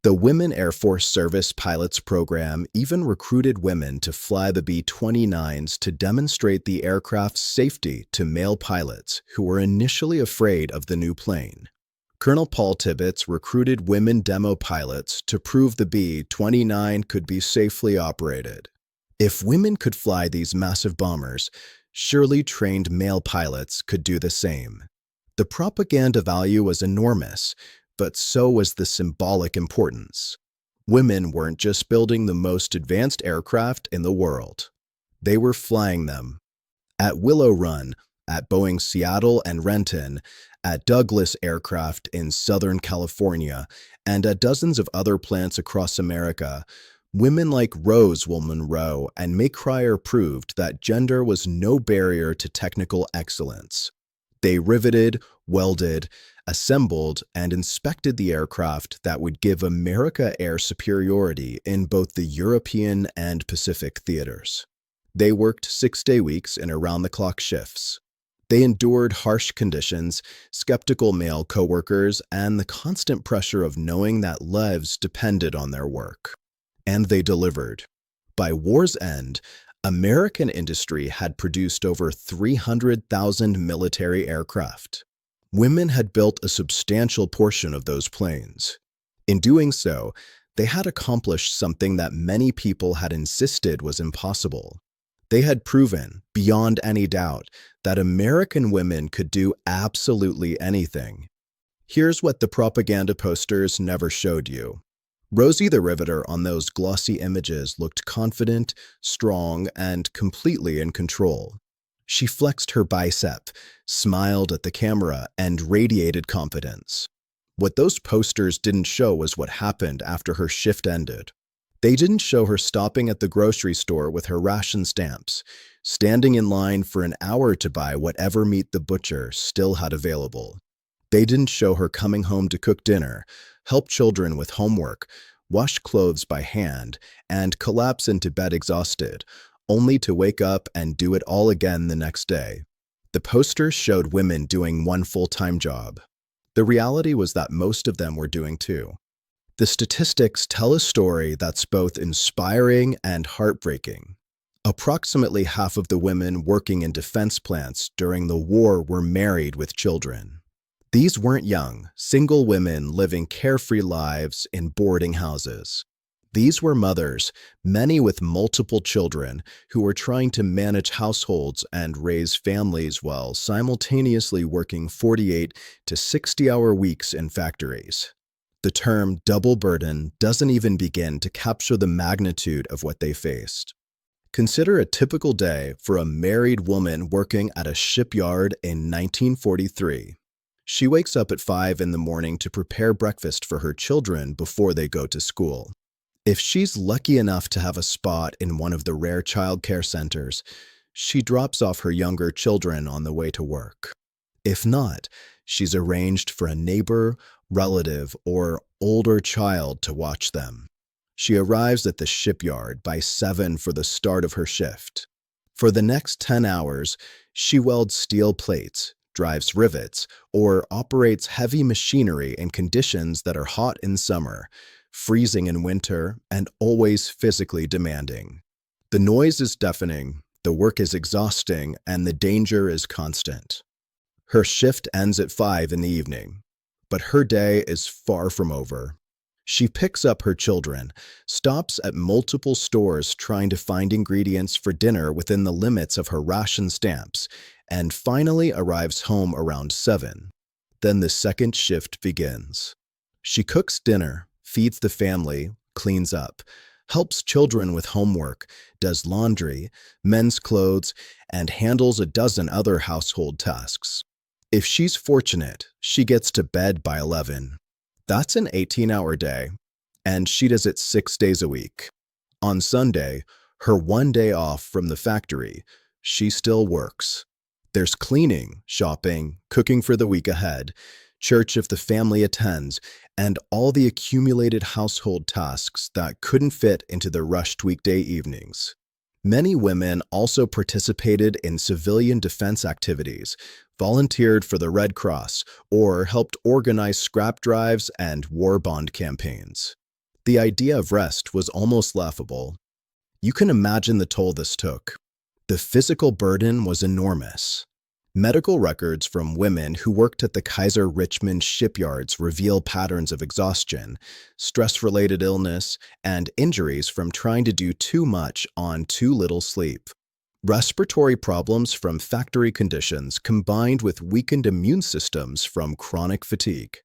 The Women Air Force Service Pilots Program even recruited women to fly the B-29s to demonstrate the aircraft's safety to male pilots who were initially afraid of the new plane. Colonel Paul Tibbets recruited women demo pilots to prove the B-29 could be safely operated. If women could fly these massive bombers, surely trained male pilots could do the same. The propaganda value was enormous, but so was the symbolic importance. Women weren't just building the most advanced aircraft in the world. They were flying them. At Willow Run, at Boeing Seattle and Renton, at Douglas Aircraft in Southern California, and at dozens of other plants across America, women like Rosie Monroe and May Cryer proved that gender was no barrier to technical excellence. They riveted, welded, assembled, and inspected the aircraft that would give America air superiority in both the European and Pacific theaters. They worked 6-day weeks in around-the-clock shifts. They endured harsh conditions, skeptical male coworkers, and the constant pressure of knowing that lives depended on their work. And they delivered. By war's end, American industry had produced over 300,000 military aircraft. Women had built a substantial portion of those planes. In doing so, they had accomplished something that many people had insisted was impossible. They had proven, beyond any doubt, that American women could do absolutely anything. Here's what the propaganda posters never showed you. Rosie the Riveter on those glossy images looked confident, strong, and completely in control. She flexed her bicep, smiled at the camera, and radiated confidence. What those posters didn't show was what happened after her shift ended. They didn't show her stopping at the grocery store with her ration stamps, standing in line for an hour to buy whatever meat the butcher still had available. They didn't show her coming home to cook dinner, help children with homework, wash clothes by hand, and collapse into bed exhausted, only to wake up and do it all again the next day. The posters showed women doing one full-time job. The reality was that most of them were doing two. The statistics tell a story that's both inspiring and heartbreaking. Approximately half of the women working in defense plants during the war were married with children. These weren't young, single women living carefree lives in boarding houses. These were mothers, many with multiple children, who were trying to manage households and raise families while simultaneously working 48 to 60-hour weeks in factories. The term double burden doesn't even begin to capture the magnitude of what they faced. Consider a typical day for a married woman working at a shipyard in 1943. She wakes up at 5 in the morning to prepare breakfast for her children before they go to school. If she's lucky enough to have a spot in one of the rare childcare centers, she drops off her younger children on the way to work. If not, she's arranged for a neighbor, relative, or older child to watch them. She arrives at the shipyard by 7 for the start of her shift. For the next 10 hours, she welds steel plates, drives rivets, or operates heavy machinery in conditions that are hot in summer, freezing in winter, and always physically demanding. The noise is deafening, the work is exhausting, and the danger is constant. Her shift ends at 5 in the evening, but her day is far from over. She picks up her children, stops at multiple stores trying to find ingredients for dinner within the limits of her ration stamps, and finally arrives home around 7. Then the second shift begins. She cooks dinner, feeds the family, cleans up, helps children with homework, does laundry, mends clothes, and handles a dozen other household tasks. If she's fortunate, she gets to bed by 11. That's an 18-hour day, and she does it 6 days a week. On Sunday, her one day off from the factory, she still works. There's cleaning, shopping, cooking for the week ahead, church if the family attends, and all the accumulated household tasks that couldn't fit into the rushed weekday evenings. Many women also participated in civilian defense activities, volunteered for the Red Cross, or helped organize scrap drives and war bond campaigns. The idea of rest was almost laughable. You can imagine the toll this took. The physical burden was enormous. Medical records from women who worked at the Kaiser Richmond shipyards reveal patterns of exhaustion, stress-related illness, and injuries from trying to do too much on too little sleep. Respiratory problems from factory conditions combined with weakened immune systems from chronic fatigue.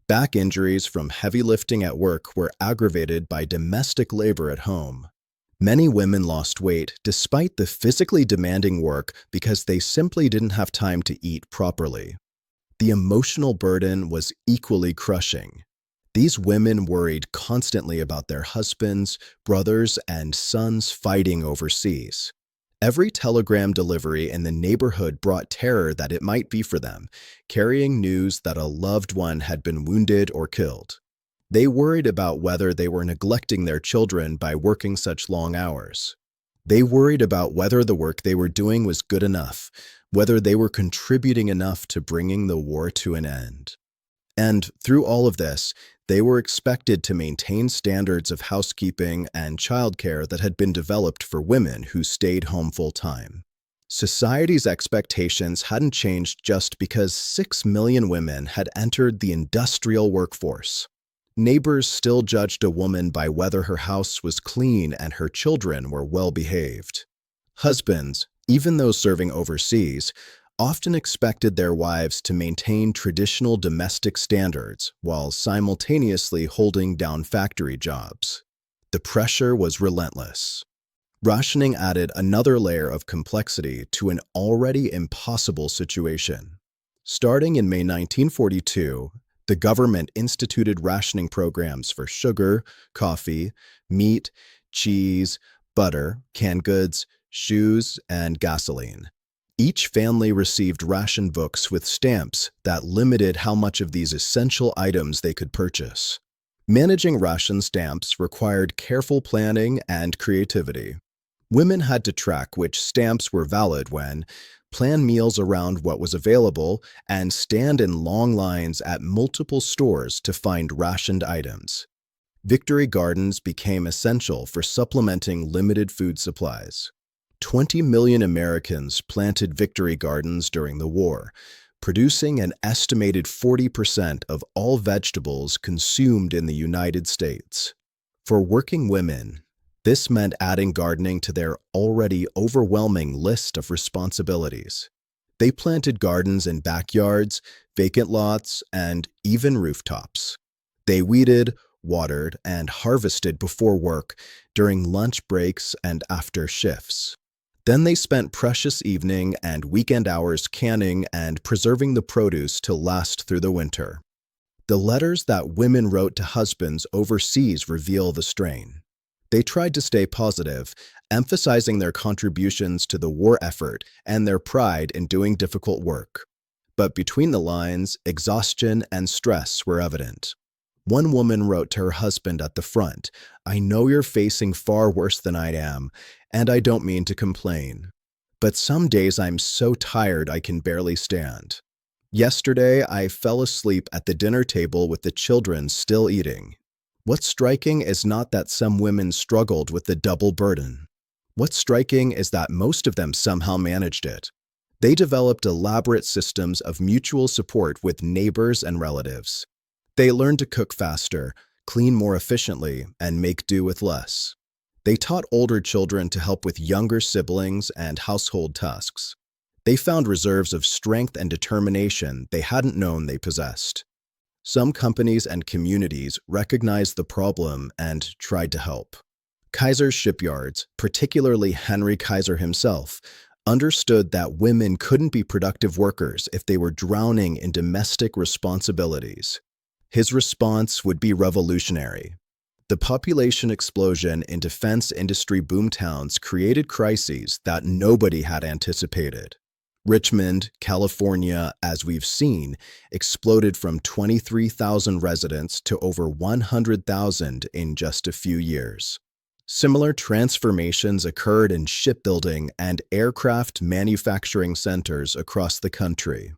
Back injuries from heavy lifting at work were aggravated by domestic labor at home. Many women lost weight despite the physically demanding work because they simply didn't have time to eat properly. The emotional burden was equally crushing. These women worried constantly about their husbands, brothers, and sons fighting overseas. Every telegram delivery in the neighborhood brought terror that it might be for them, carrying news that a loved one had been wounded or killed. They worried about whether they were neglecting their children by working such long hours. They worried about whether the work they were doing was good enough, whether they were contributing enough to bringing the war to an end. And through all of this, they were expected to maintain standards of housekeeping and childcare that had been developed for women who stayed home full-time. Society's expectations hadn't changed just because 6 million women had entered the industrial workforce. Neighbors still judged a woman by whether her house was clean and her children were well-behaved. Husbands, even those serving overseas, often expected their wives to maintain traditional domestic standards while simultaneously holding down factory jobs. The pressure was relentless. Rationing added another layer of complexity to an already impossible situation. Starting in May 1942, the government instituted rationing programs for sugar, coffee, meat, cheese, butter, canned goods, shoes, and gasoline. Each family received ration books with stamps that limited how much of these essential items they could purchase. Managing ration stamps required careful planning and creativity. Women had to track which stamps were valid when, plan meals around what was available, and stand in long lines at multiple stores to find rationed items. Victory gardens became essential for supplementing limited food supplies. 20 million Americans planted victory gardens during the war, producing an estimated 40% of all vegetables consumed in the United States. For working women, this meant adding gardening to their already overwhelming list of responsibilities. They planted gardens in backyards, vacant lots, and even rooftops. They weeded, watered, and harvested before work, during lunch breaks, and after shifts. Then they spent precious evening and weekend hours canning and preserving the produce to last through the winter. The letters that women wrote to husbands overseas reveal the strain. They tried to stay positive, emphasizing their contributions to the war effort and their pride in doing difficult work. But between the lines, exhaustion and stress were evident. One woman wrote to her husband at the front, "I know you're facing far worse than I am, and I don't mean to complain. But some days I'm so tired I can barely stand. Yesterday, I fell asleep at the dinner table with the children still eating." What's striking is not that some women struggled with the double burden. What's striking is that most of them somehow managed it. They developed elaborate systems of mutual support with neighbors and relatives. They learned to cook faster, clean more efficiently, and make do with less. They taught older children to help with younger siblings and household tasks. They found reserves of strength and determination they hadn't known they possessed. Some companies and communities recognized the problem and tried to help. Kaiser's shipyards, particularly Henry Kaiser himself, understood that women couldn't be productive workers if they were drowning in domestic responsibilities. His response would be revolutionary. The population explosion in defense industry boomtowns created crises that nobody had anticipated. Richmond, California, as we've seen, exploded from 23,000 residents to over 100,000 in just a few years. Similar transformations occurred in shipbuilding and aircraft manufacturing centers across the country.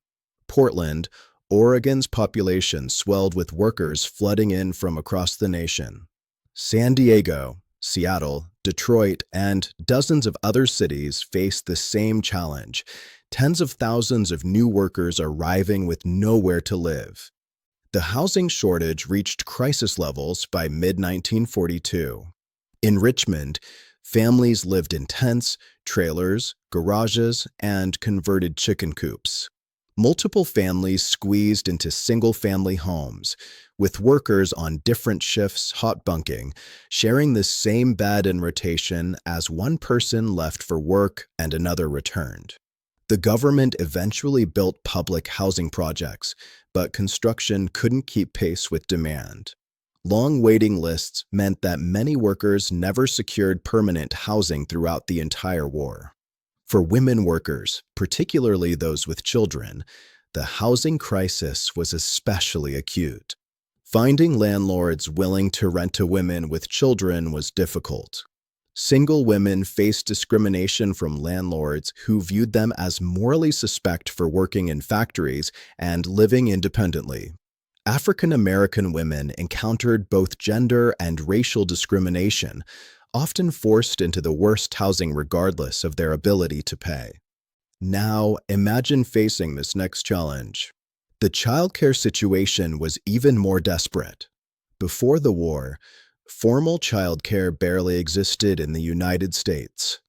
Portland, Oregon's population swelled with workers flooding in from across the nation. San Diego, Seattle, Detroit, and dozens of other cities faced the same challenge. Tens of thousands of new workers arriving with nowhere to live. The housing shortage reached crisis levels by mid-1942. In Richmond, families lived in tents, trailers, garages, and converted chicken coops. Multiple families squeezed into single-family homes, with workers on different shifts hot bunking, sharing the same bed in rotation as one person left for work and another returned. The government eventually built public housing projects, but construction couldn't keep pace with demand. Long waiting lists meant that many workers never secured permanent housing throughout the entire war. For women workers, particularly those with children, the housing crisis was especially acute. Finding landlords willing to rent to women with children was difficult. Single women faced discrimination from landlords who viewed them as morally suspect for working in factories and living independently. African American women encountered both gender and racial discrimination, often forced into the worst housing regardless of their ability to pay. Now, imagine facing this next challenge. The childcare situation was even more desperate. Before the war, formal childcare barely existed in the United States.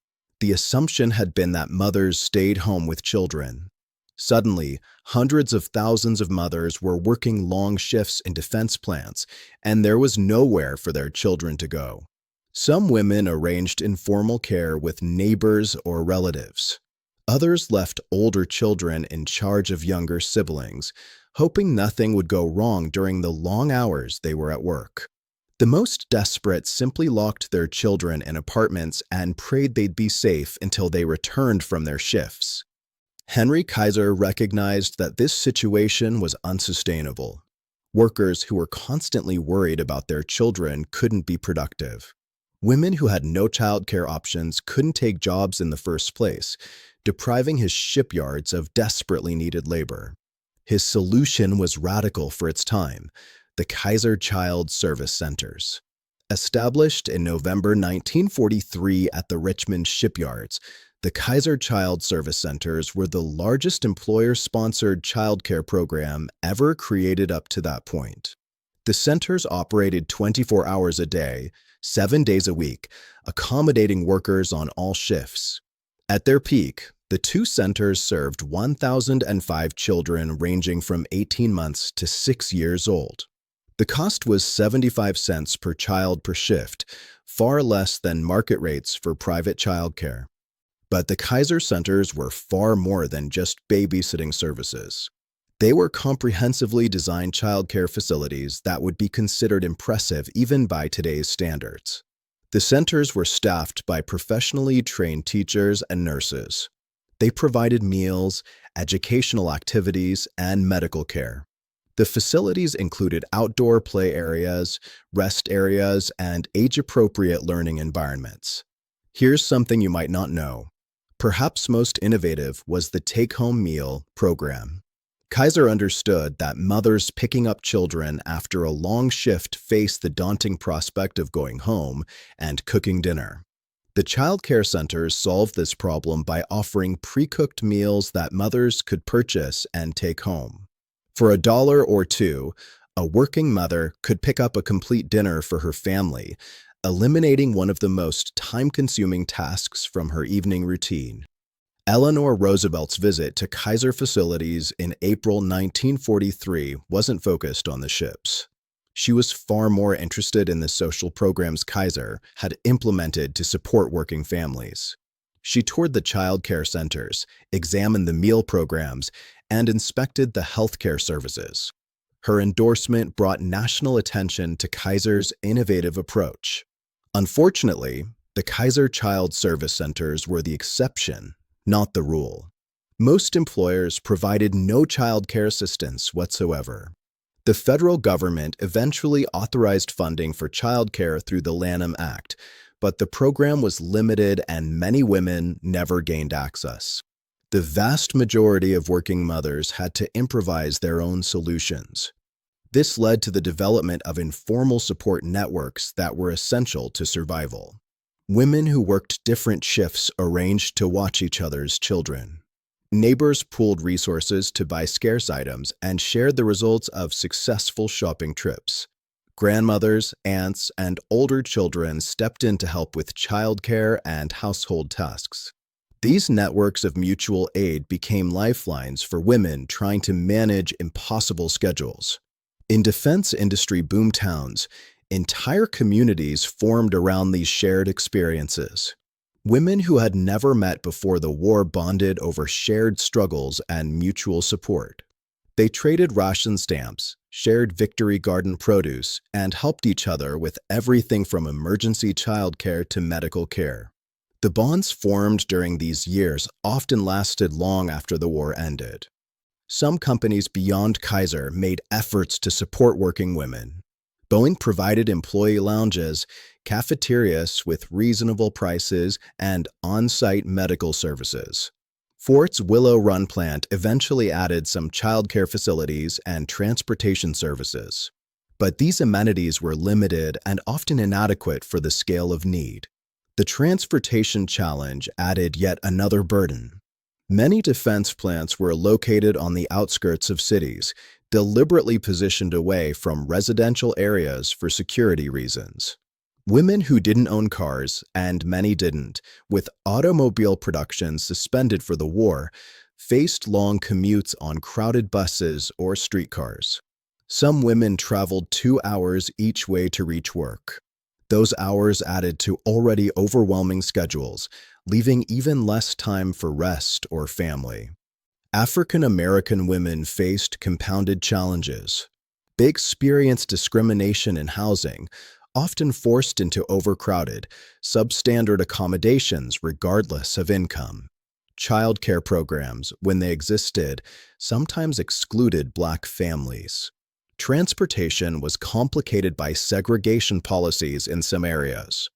The assumption had been that mothers stayed home with children. Suddenly, hundreds of thousands of mothers were working long shifts in defense plants, and there was nowhere for their children to go. Some women arranged informal care with neighbors or relatives. Others left older children in charge of younger siblings, hoping nothing would go wrong during the long hours they were at work. The most desperate simply locked their children in apartments and prayed they'd be safe until they returned from their shifts. Henry Kaiser recognized that this situation was unsustainable. Workers who were constantly worried about their children couldn't be productive. Women who had no childcare options couldn't take jobs in the first place, depriving his shipyards of desperately needed labor. His solution was radical for its time: the Kaiser Child Service Centers. Established in November 1943 at the Richmond Shipyards, the Kaiser Child Service Centers were the largest employer-sponsored childcare program ever created up to that point. The centers operated 24 hours a day, 7 days a week, accommodating workers on all shifts. At their peak, the two centers served 1,005 children ranging from 18 months to 6 years old. The cost was 75 cents per child per shift, far less than market rates for private childcare. But the Kaiser Centers were far more than just babysitting services. They were comprehensively designed childcare facilities that would be considered impressive even by today's standards. The centers were staffed by professionally trained teachers and nurses. They provided meals, educational activities, and medical care. The facilities included outdoor play areas, rest areas, and age-appropriate learning environments. Here's something you might not know. Perhaps most innovative was the take-home meal program. Kaiser understood that mothers picking up children after a long shift face the daunting prospect of going home and cooking dinner. The child care centers solved this problem by offering pre-cooked meals that mothers could purchase and take home. For $1 or $2, a working mother could pick up a complete dinner for her family, eliminating one of the most time-consuming tasks from her evening routine. Eleanor Roosevelt's visit to Kaiser facilities in April 1943 wasn't focused on the ships. She was far more interested in the social programs Kaiser had implemented to support working families. She toured the child care centers, examined the meal programs, and inspected the healthcare services. Her endorsement brought national attention to Kaiser's innovative approach. Unfortunately, the Kaiser Child Service Centers were the exception, not the rule. Most employers provided no child care assistance whatsoever. The federal government eventually authorized funding for child care through the Lanham Act, but the program was limited and many women never gained access. The vast majority of working mothers had to improvise their own solutions. This led to the development of informal support networks that were essential to survival. Women who worked different shifts arranged to watch each other's children. Neighbors pooled resources to buy scarce items and shared the results of successful shopping trips. Grandmothers, aunts, and older children stepped in to help with childcare and household tasks. These networks of mutual aid became lifelines for women trying to manage impossible schedules. In defense industry boomtowns, entire communities formed around these shared experiences. Women who had never met before the war bonded over shared struggles and mutual support. They traded ration stamps, shared Victory Garden produce, and helped each other with everything from emergency childcare to medical care. The bonds formed during these years often lasted long after the war ended. Some companies beyond Kaiser made efforts to support working women. Boeing provided employee lounges, cafeterias with reasonable prices, and on-site medical services. Ford's Willow Run plant eventually added some childcare facilities and transportation services. But these amenities were limited and often inadequate for the scale of need. The transportation challenge added yet another burden. Many defense plants were located on the outskirts of cities, deliberately positioned away from residential areas for security reasons. Women who didn't own cars, and many didn't, with automobile production suspended for the war, faced long commutes on crowded buses or streetcars. Some women traveled 2 hours each way to reach work. Those hours added to already overwhelming schedules, leaving even less time for rest or family. African American women faced compounded challenges. They experienced discrimination in housing, often forced into overcrowded, substandard accommodations regardless of income. Childcare programs, when they existed, sometimes excluded Black families. Transportation was complicated by segregation policies in some areas.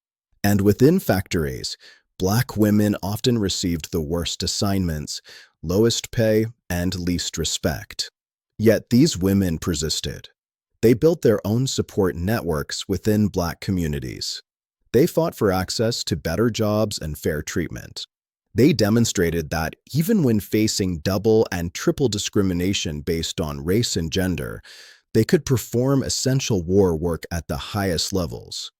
And within factories, Black women often received the worst assignments, lowest pay, and least respect. Yet these women persisted. They built their own support networks within Black communities. They fought for access to better jobs and fair treatment. They demonstrated that even when facing double and triple discrimination based on race and gender, they could perform essential war work at the highest levels.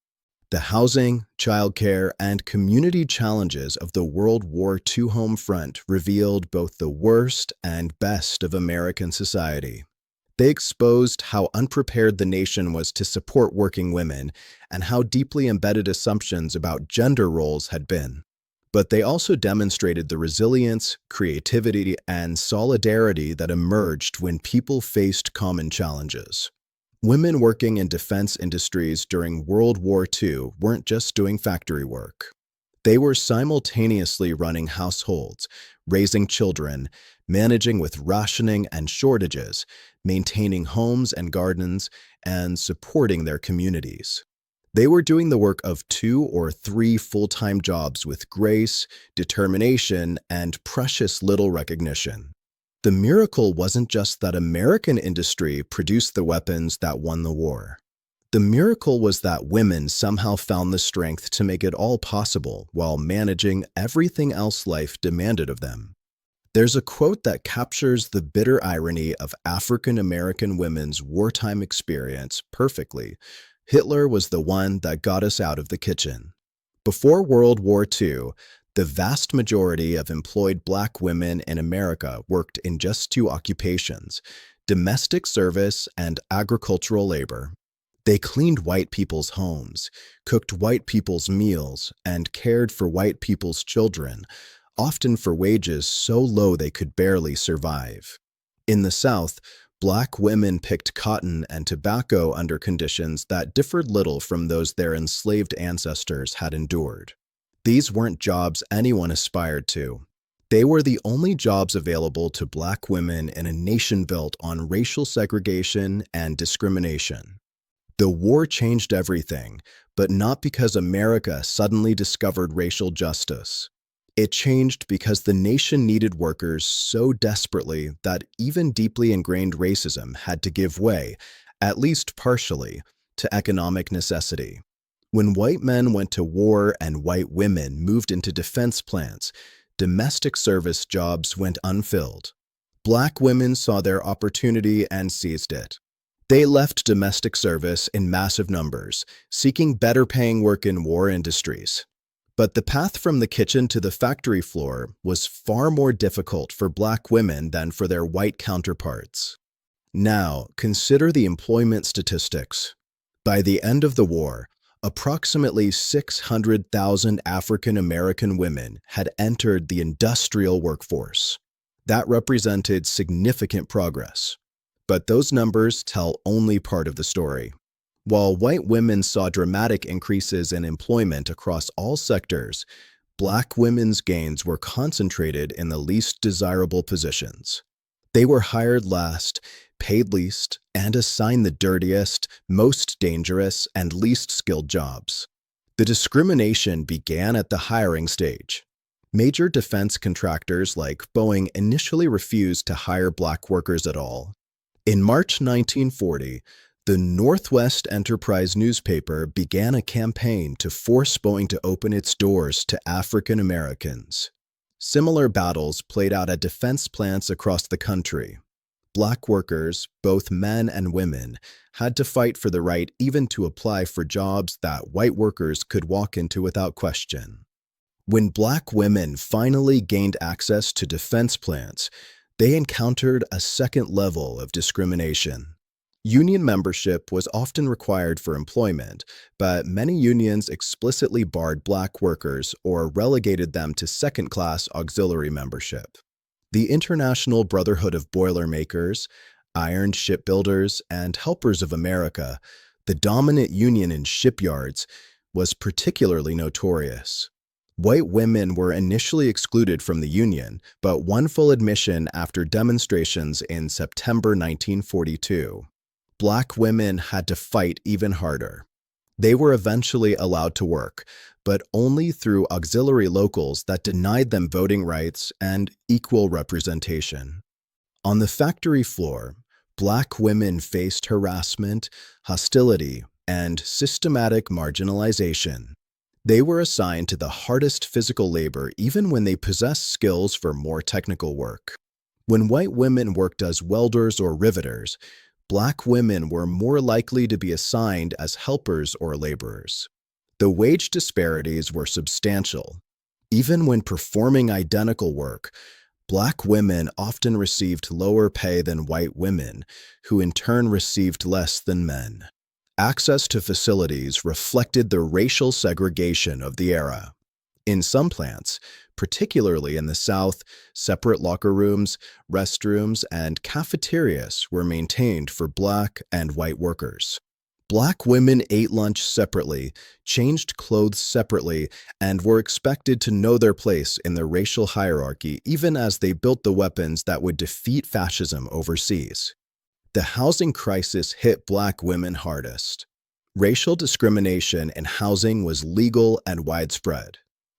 The housing, childcare, and community challenges of the World War II home front revealed both the worst and best of American society. They exposed how unprepared the nation was to support working women and how deeply embedded assumptions about gender roles had been. But they also demonstrated the resilience, creativity, and solidarity that emerged when people faced common challenges. Women working in defense industries during World War II weren't just doing factory work. They were simultaneously running households, raising children, managing with rationing and shortages, maintaining homes and gardens, and supporting their communities. They were doing the work of 2 or 3 full-time jobs with grace, determination, and precious little recognition. The miracle wasn't just that American industry produced the weapons that won the war. The miracle was that women somehow found the strength to make it all possible while managing everything else life demanded of them. There's a quote that captures the bitter irony of African American women's wartime experience perfectly. Hitler was the one that got us out of the kitchen. Before World War II, the vast majority of employed Black women in America worked in just 2 occupations: domestic service and agricultural labor. They cleaned white people's homes, cooked white people's meals, and cared for white people's children, often for wages so low they could barely survive. In the South, Black women picked cotton and tobacco under conditions that differed little from those their enslaved ancestors had endured. These weren't jobs anyone aspired to. They were the only jobs available to Black women in a nation built on racial segregation and discrimination. The war changed everything, but not because America suddenly discovered racial justice. It changed because the nation needed workers so desperately that even deeply ingrained racism had to give way, at least partially, to economic necessity. When white men went to war and white women moved into defense plants, domestic service jobs went unfilled. Black women saw their opportunity and seized it. They left domestic service in massive numbers, seeking better-paying work in war industries. But the path from the kitchen to the factory floor was far more difficult for Black women than for their white counterparts. Now, consider the employment statistics. By the end of the war, approximately 600,000 African American women had entered the industrial workforce. That represented significant progress. But those numbers tell only part of the story. While white women saw dramatic increases in employment across all sectors, Black women's gains were concentrated in the least desirable positions. They were hired last, paid least, and assigned the dirtiest, most dangerous, and least skilled jobs. The discrimination began at the hiring stage. Major defense contractors like Boeing initially refused to hire Black workers at all. In March 1940, the Northwest Enterprise newspaper began a campaign to force Boeing to open its doors to African Americans. Similar battles played out at defense plants across the country. Black workers, both men and women, had to fight for the right even to apply for jobs that white workers could walk into without question. When Black women finally gained access to defense plants, they encountered a second level of discrimination. Union membership was often required for employment, but many unions explicitly barred Black workers or relegated them to second-class auxiliary membership. The International Brotherhood of Boilermakers, Iron Shipbuilders, and Helpers of America, the dominant union in shipyards, was particularly notorious. White women were initially excluded from the union, but won full admission after demonstrations in September 1942. Black women had to fight even harder. They were eventually allowed to work, but only through auxiliary locals that denied them voting rights and equal representation. On the factory floor, Black women faced harassment, hostility, and systematic marginalization. They were assigned to the hardest physical labor even when they possessed skills for more technical work. When white women worked as welders or riveters, Black women were more likely to be assigned as helpers or laborers. The wage disparities were substantial. Even when performing identical work, Black women often received lower pay than white women, who in turn received less than men. Access to facilities reflected the racial segregation of the era. In some plants, particularly in the South, separate locker rooms, restrooms, and cafeterias were maintained for Black and white workers. Black women ate lunch separately, changed clothes separately, and were expected to know their place in the racial hierarchy even as they built the weapons that would defeat fascism overseas. The housing crisis hit Black women hardest. Racial discrimination in housing was legal and widespread.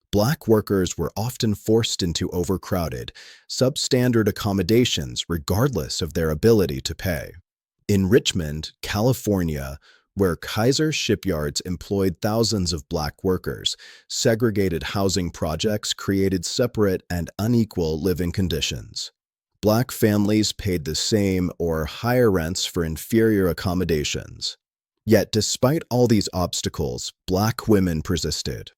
Black workers were often forced into overcrowded, substandard accommodations regardless of their ability to pay. In Richmond, California, where Kaiser Shipyards employed thousands of Black workers, segregated housing projects created separate and unequal living conditions. Black families paid the same or higher rents for inferior accommodations. Yet, despite all these obstacles, Black women persisted.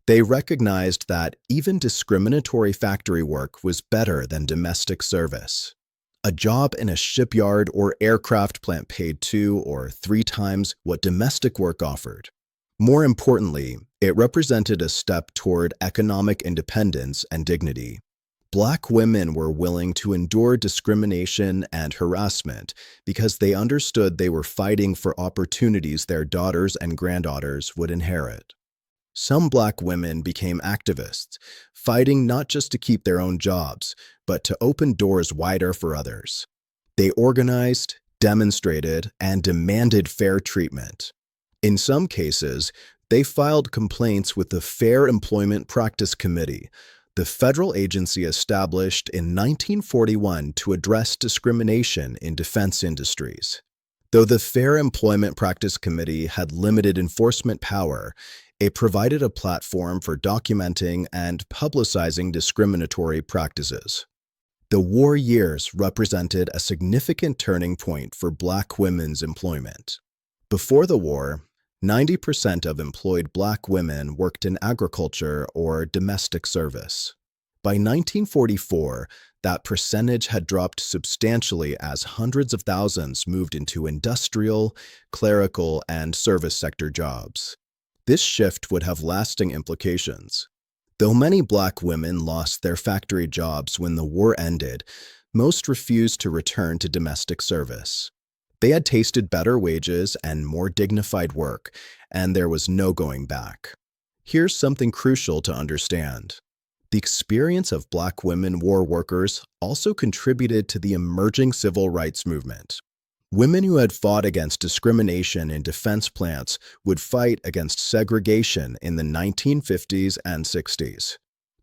They recognized that even discriminatory factory work was better than domestic service. A job in a shipyard or aircraft plant paid 2 or 3 times what domestic work offered. More importantly, it represented a step toward economic independence and dignity. Black women were willing to endure discrimination and harassment because they understood they were fighting for opportunities their daughters and granddaughters would inherit. Some Black women became activists, fighting not just to keep their own jobs, but to open doors wider for others. They organized, demonstrated, and demanded fair treatment. In some cases, they filed complaints with the Fair Employment Practice Committee, the federal agency established in 1941 to address discrimination in defense industries. Though the Fair Employment Practice Committee had limited enforcement power, it provided a platform for documenting and publicizing discriminatory practices. The war years represented a significant turning point for Black women's employment. Before the war, 90% of employed Black women worked in agriculture or domestic service. By 1944, that percentage had dropped substantially as hundreds of thousands moved into industrial, clerical, and service sector jobs. This shift would have lasting implications. Though many Black women lost their factory jobs when the war ended, most refused to return to domestic service. They had tasted better wages and more dignified work, and there was no going back. Here's something crucial to understand. The experience of Black women war workers also contributed to the emerging civil rights movement. Women who had fought against discrimination in defense plants would fight against segregation in the 1950s and 60s.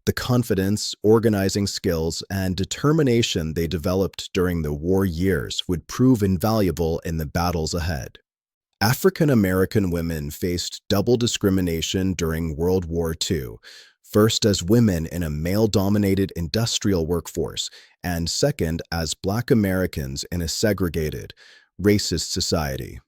The confidence, organizing skills, and determination they developed during the war years would prove invaluable in the battles ahead. African American women faced double discrimination during World War II, first as women in a male-dominated industrial workforce, and second as Black Americans in a segregated, racist society.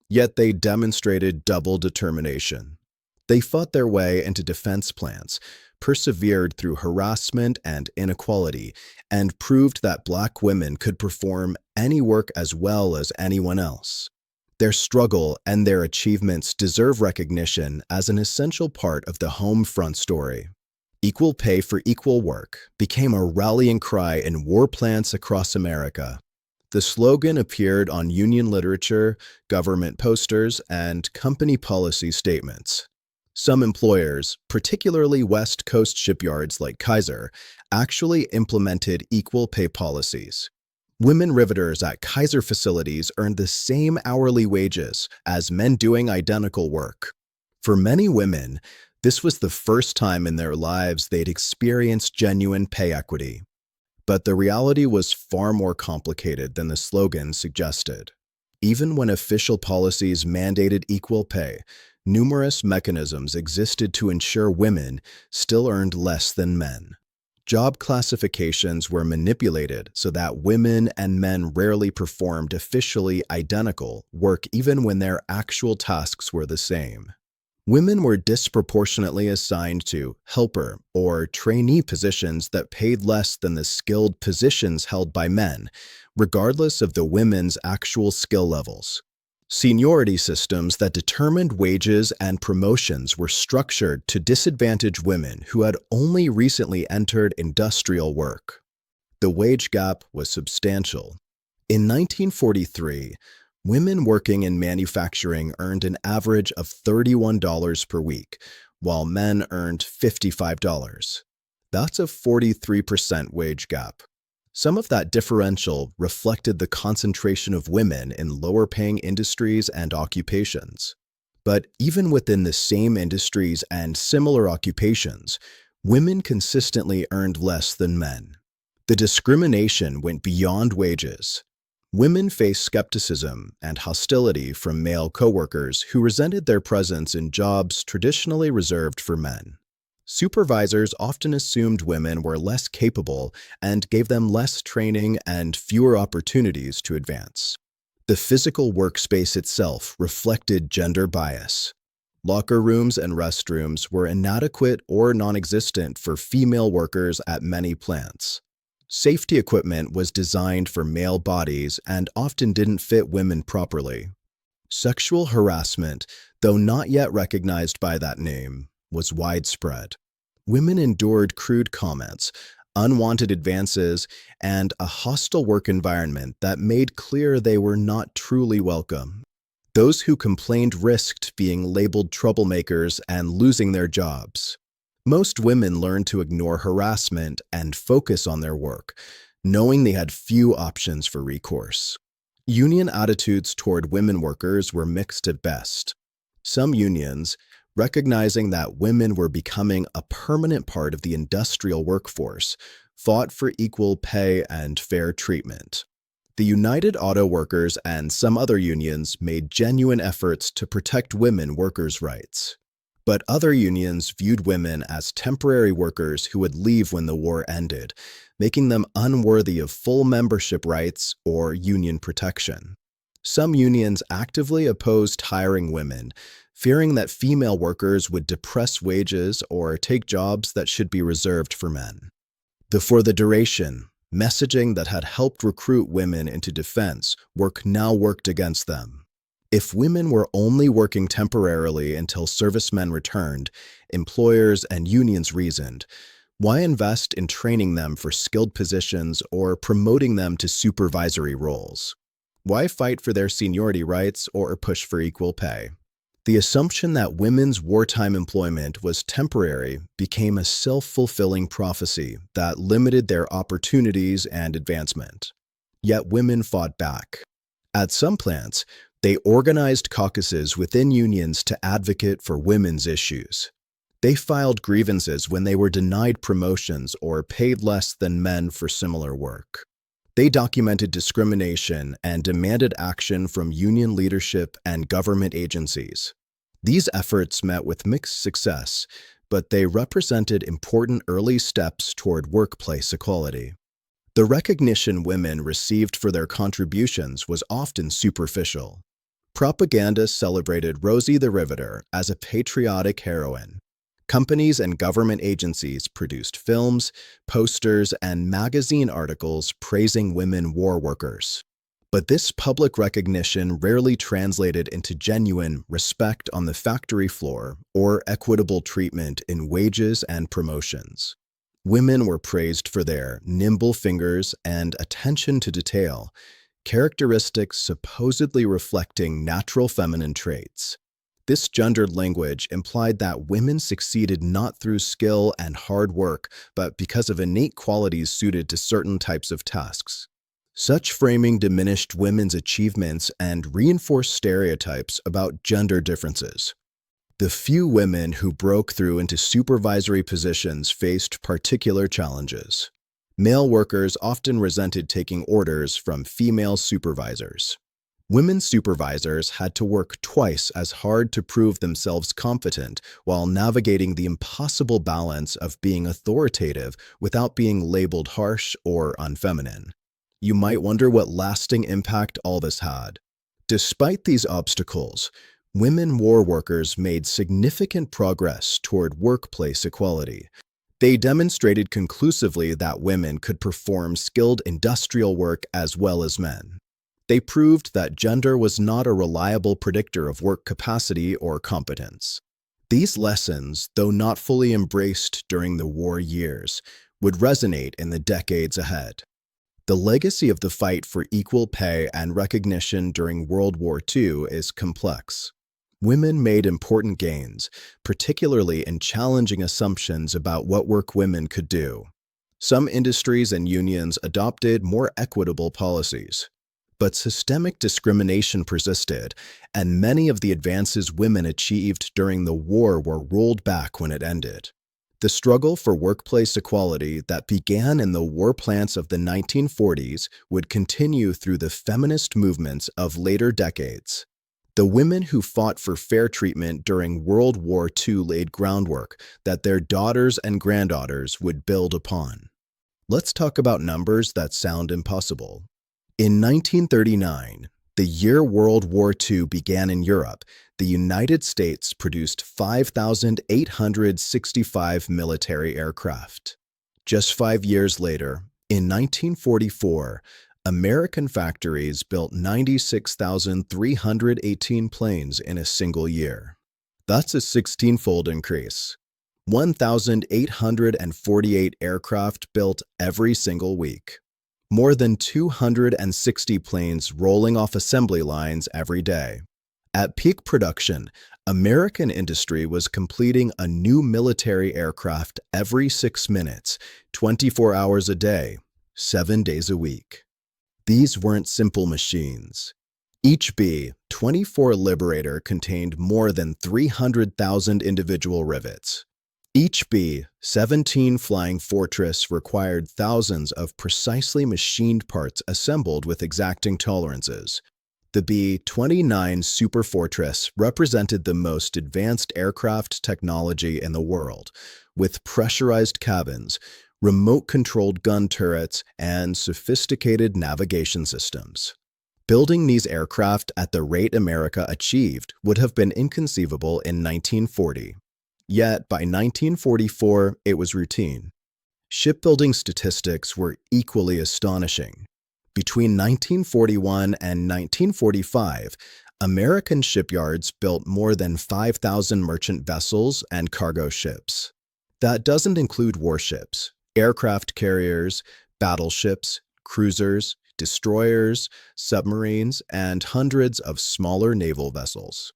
Yet they demonstrated double determination. They fought their way into defense plants, persevered through harassment and inequality, and proved that Black women could perform any work as well as anyone else. Their struggle and their achievements deserve recognition as an essential part of the home front story. Equal pay for equal work became a rallying cry in war plants across America. The slogan appeared on union literature, government posters, and company policy statements. Some employers, particularly West Coast shipyards like Kaiser, actually implemented equal pay policies. Women riveters at Kaiser facilities earned the same hourly wages as men doing identical work. For many women, this was the first time in their lives they'd experienced genuine pay equity. But the reality was far more complicated than the slogan suggested. Even when official policies mandated equal pay, numerous mechanisms existed to ensure women still earned less than men. Job classifications were manipulated so that women and men rarely performed officially identical work even when their actual tasks were the same. Women were disproportionately assigned to helper or trainee positions that paid less than the skilled positions held by men, regardless of the women's actual skill levels. Seniority systems that determined wages and promotions were structured to disadvantage women who had only recently entered industrial work. The wage gap was substantial. In 1943, women working in manufacturing earned an average of $31 per week, while men earned $55. That's a 43% wage gap. Some of that differential reflected the concentration of women in lower-paying industries and occupations. But even within the same industries and similar occupations, women consistently earned less than men. The discrimination went beyond wages. Women faced skepticism and hostility from male coworkers who resented their presence in jobs traditionally reserved for men. Supervisors often assumed women were less capable and gave them less training and fewer opportunities to advance. The physical workspace itself reflected gender bias. Locker rooms and restrooms were inadequate or non-existent for female workers at many plants. Safety equipment was designed for male bodies and often didn't fit women properly. Sexual harassment, though not yet recognized by that name, was widespread. Women endured crude comments, unwanted advances, and a hostile work environment that made clear they were not truly welcome. Those who complained risked being labeled troublemakers and losing their jobs. Most women learned to ignore harassment and focus on their work, knowing they had few options for recourse. Union attitudes toward women workers were mixed at best. Some unions, recognizing that women were becoming a permanent part of the industrial workforce, fought for equal pay and fair treatment. The United Auto Workers and some other unions made genuine efforts to protect women workers' rights. But other unions viewed women as temporary workers who would leave when the war ended, making them unworthy of full membership rights or union protection. Some unions actively opposed hiring women, fearing that female workers would depress wages or take jobs that should be reserved for men. For the duration, messaging that had helped recruit women into defense work now worked against them. If women were only working temporarily until servicemen returned, employers and unions reasoned, why invest in training them for skilled positions or promoting them to supervisory roles? Why fight for their seniority rights or push for equal pay? The assumption that women's wartime employment was temporary became a self-fulfilling prophecy that limited their opportunities and advancement. Yet women fought back. At some plants, they organized caucuses within unions to advocate for women's issues. They filed grievances when they were denied promotions or paid less than men for similar work. They documented discrimination and demanded action from union leadership and government agencies. These efforts met with mixed success, but they represented important early steps toward workplace equality. The recognition women received for their contributions was often superficial. Propaganda celebrated Rosie the Riveter as a patriotic heroine. Companies and government agencies produced films, posters, and magazine articles praising women war workers. But this public recognition rarely translated into genuine respect on the factory floor or equitable treatment in wages and promotions. Women were praised for their nimble fingers and attention to detail, characteristics supposedly reflecting natural feminine traits. This gendered language implied that women succeeded not through skill and hard work, but because of innate qualities suited to certain types of tasks. Such framing diminished women's achievements and reinforced stereotypes about gender differences. The few women who broke through into supervisory positions faced particular challenges. Male workers often resented taking orders from female supervisors. Women supervisors had to work twice as hard to prove themselves competent while navigating the impossible balance of being authoritative without being labeled harsh or unfeminine. You might wonder what lasting impact all this had. Despite these obstacles, women war workers made significant progress toward workplace equality. They demonstrated conclusively that women could perform skilled industrial work as well as men. They proved that gender was not a reliable predictor of work capacity or competence. These lessons, though not fully embraced during the war years, would resonate in the decades ahead. The legacy of the fight for equal pay and recognition during World War II is complex. Women made important gains, particularly in challenging assumptions about what work women could do. Some industries and unions adopted more equitable policies. But systemic discrimination persisted, and many of the advances women achieved during the war were rolled back when it ended. The struggle for workplace equality that began in the war plants of the 1940s would continue through the feminist movements of later decades. The women who fought for fair treatment during World War II laid groundwork that their daughters and granddaughters would build upon. Let's talk about numbers that sound impossible. In 1939, the year World War II began in Europe, the United States produced 5,865 military aircraft. Just 5 years later, in 1944, American factories built 96,318 planes in a single year. That's a 16-fold increase. 1,848 aircraft built every single week. More than 260 planes rolling off assembly lines every day. At peak production, American industry was completing a new military aircraft every 6 minutes, 24 hours a day, 7 days a week. These weren't simple machines. Each B-24 Liberator contained more than 300,000 individual rivets. Each B-17 Flying Fortress required thousands of precisely machined parts assembled with exacting tolerances. The B-29 Super Fortress represented the most advanced aircraft technology in the world, with pressurized cabins, remote-controlled gun turrets, and sophisticated navigation systems. Building these aircraft at the rate America achieved would have been inconceivable in 1940. Yet, by 1944, it was routine. Shipbuilding statistics were equally astonishing. Between 1941 and 1945, American shipyards built more than 5,000 merchant vessels and cargo ships. That doesn't include warships, aircraft carriers, battleships, cruisers, destroyers, submarines, and hundreds of smaller naval vessels.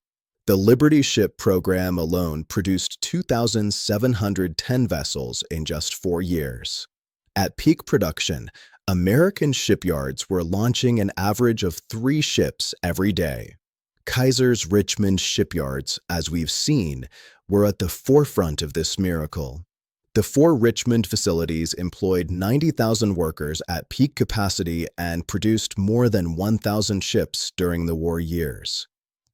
The Liberty Ship program alone produced 2,710 vessels in just 4 years. At peak production, American shipyards were launching an average of 3 ships every day. Kaiser's Richmond shipyards, as we've seen, were at the forefront of this miracle. The 4 Richmond facilities employed 90,000 workers at peak capacity and produced more than 1,000 ships during the war years.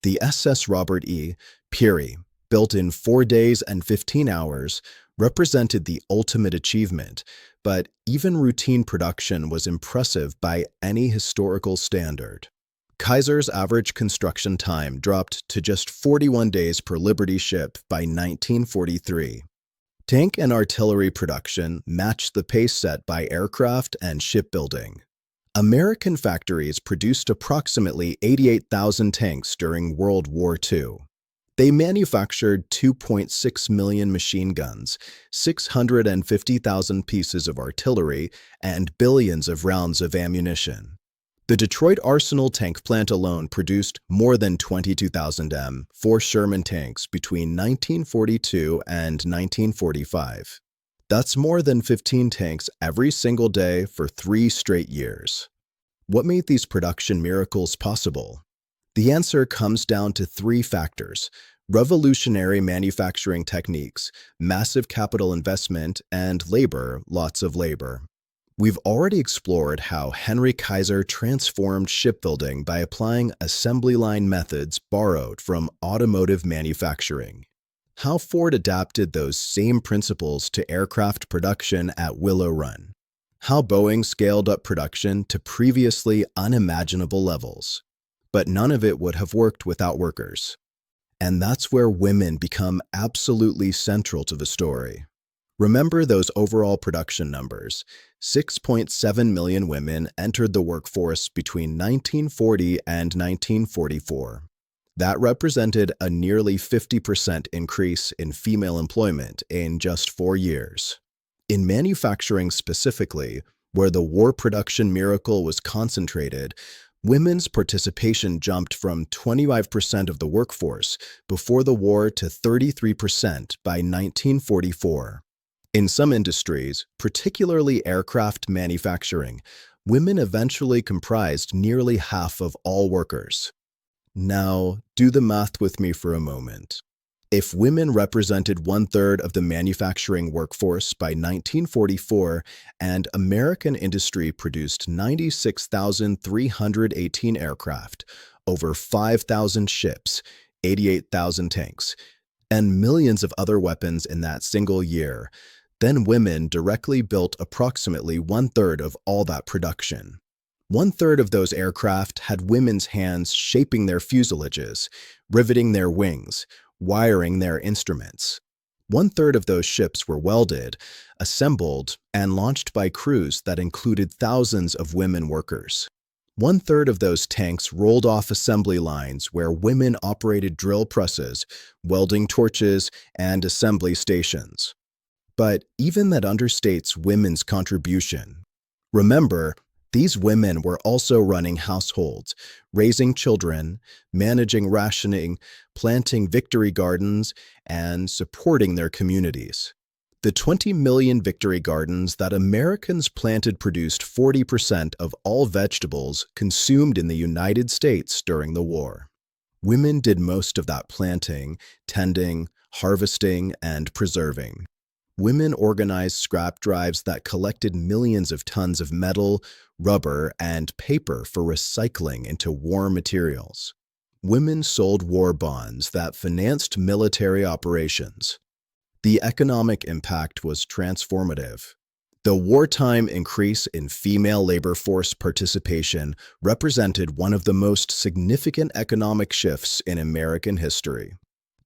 The SS Robert E. Peary, built in 4 days and 15 hours, represented the ultimate achievement, but even routine production was impressive by any historical standard. Kaiser's average construction time dropped to just 41 days per Liberty ship by 1943. Tank and artillery production matched the pace set by aircraft and shipbuilding. American factories produced approximately 88,000 tanks during World War II. They manufactured 2.6 million machine guns, 650,000 pieces of artillery, and billions of rounds of ammunition. The Detroit Arsenal tank plant alone produced more than 22,000 M4 Sherman tanks between 1942 and 1945. That's more than 15 tanks every single day for 3 straight years. What made these production miracles possible? The answer comes down to 3 factors: revolutionary manufacturing techniques, massive capital investment, and labor, lots of labor. We've already explored how Henry Kaiser transformed shipbuilding by applying assembly line methods borrowed from automotive manufacturing. How Ford adapted those same principles to aircraft production at Willow Run. How Boeing scaled up production to previously unimaginable levels. But none of it would have worked without workers. And that's where women become absolutely central to the story. Remember those overall production numbers. 6.7 million women entered the workforce between 1940 and 1944. That represented a nearly 50% increase in female employment in just 4 years. In manufacturing specifically, where the war production miracle was concentrated, women's participation jumped from 25% of the workforce before the war to 33% by 1944. In some industries, particularly aircraft manufacturing, women eventually comprised nearly half of all workers. Now, do the math with me for a moment. If women represented one-third of the manufacturing workforce by 1944 and American industry produced 96,318 aircraft, over 5,000 ships, 88,000 tanks, and millions of other weapons in that single year, then women directly built approximately one-third of all that production. One-third of those aircraft had women's hands shaping their fuselages, riveting their wings, wiring their instruments. One-third of those ships were welded, assembled, and launched by crews that included thousands of women workers. One-third of those tanks rolled off assembly lines where women operated drill presses, welding torches, and assembly stations. But even that understates women's contribution. Remember, these women were also running households, raising children, managing rationing, planting victory gardens, and supporting their communities. The 20 million victory gardens that Americans planted produced 40% of all vegetables consumed in the United States during the war. Women did most of that planting, tending, harvesting, and preserving. Women organized scrap drives that collected millions of tons of metal, rubber, and paper for recycling into war materials. Women sold war bonds that financed military operations. The economic impact was transformative. The wartime increase in female labor force participation represented one of the most significant economic shifts in American history.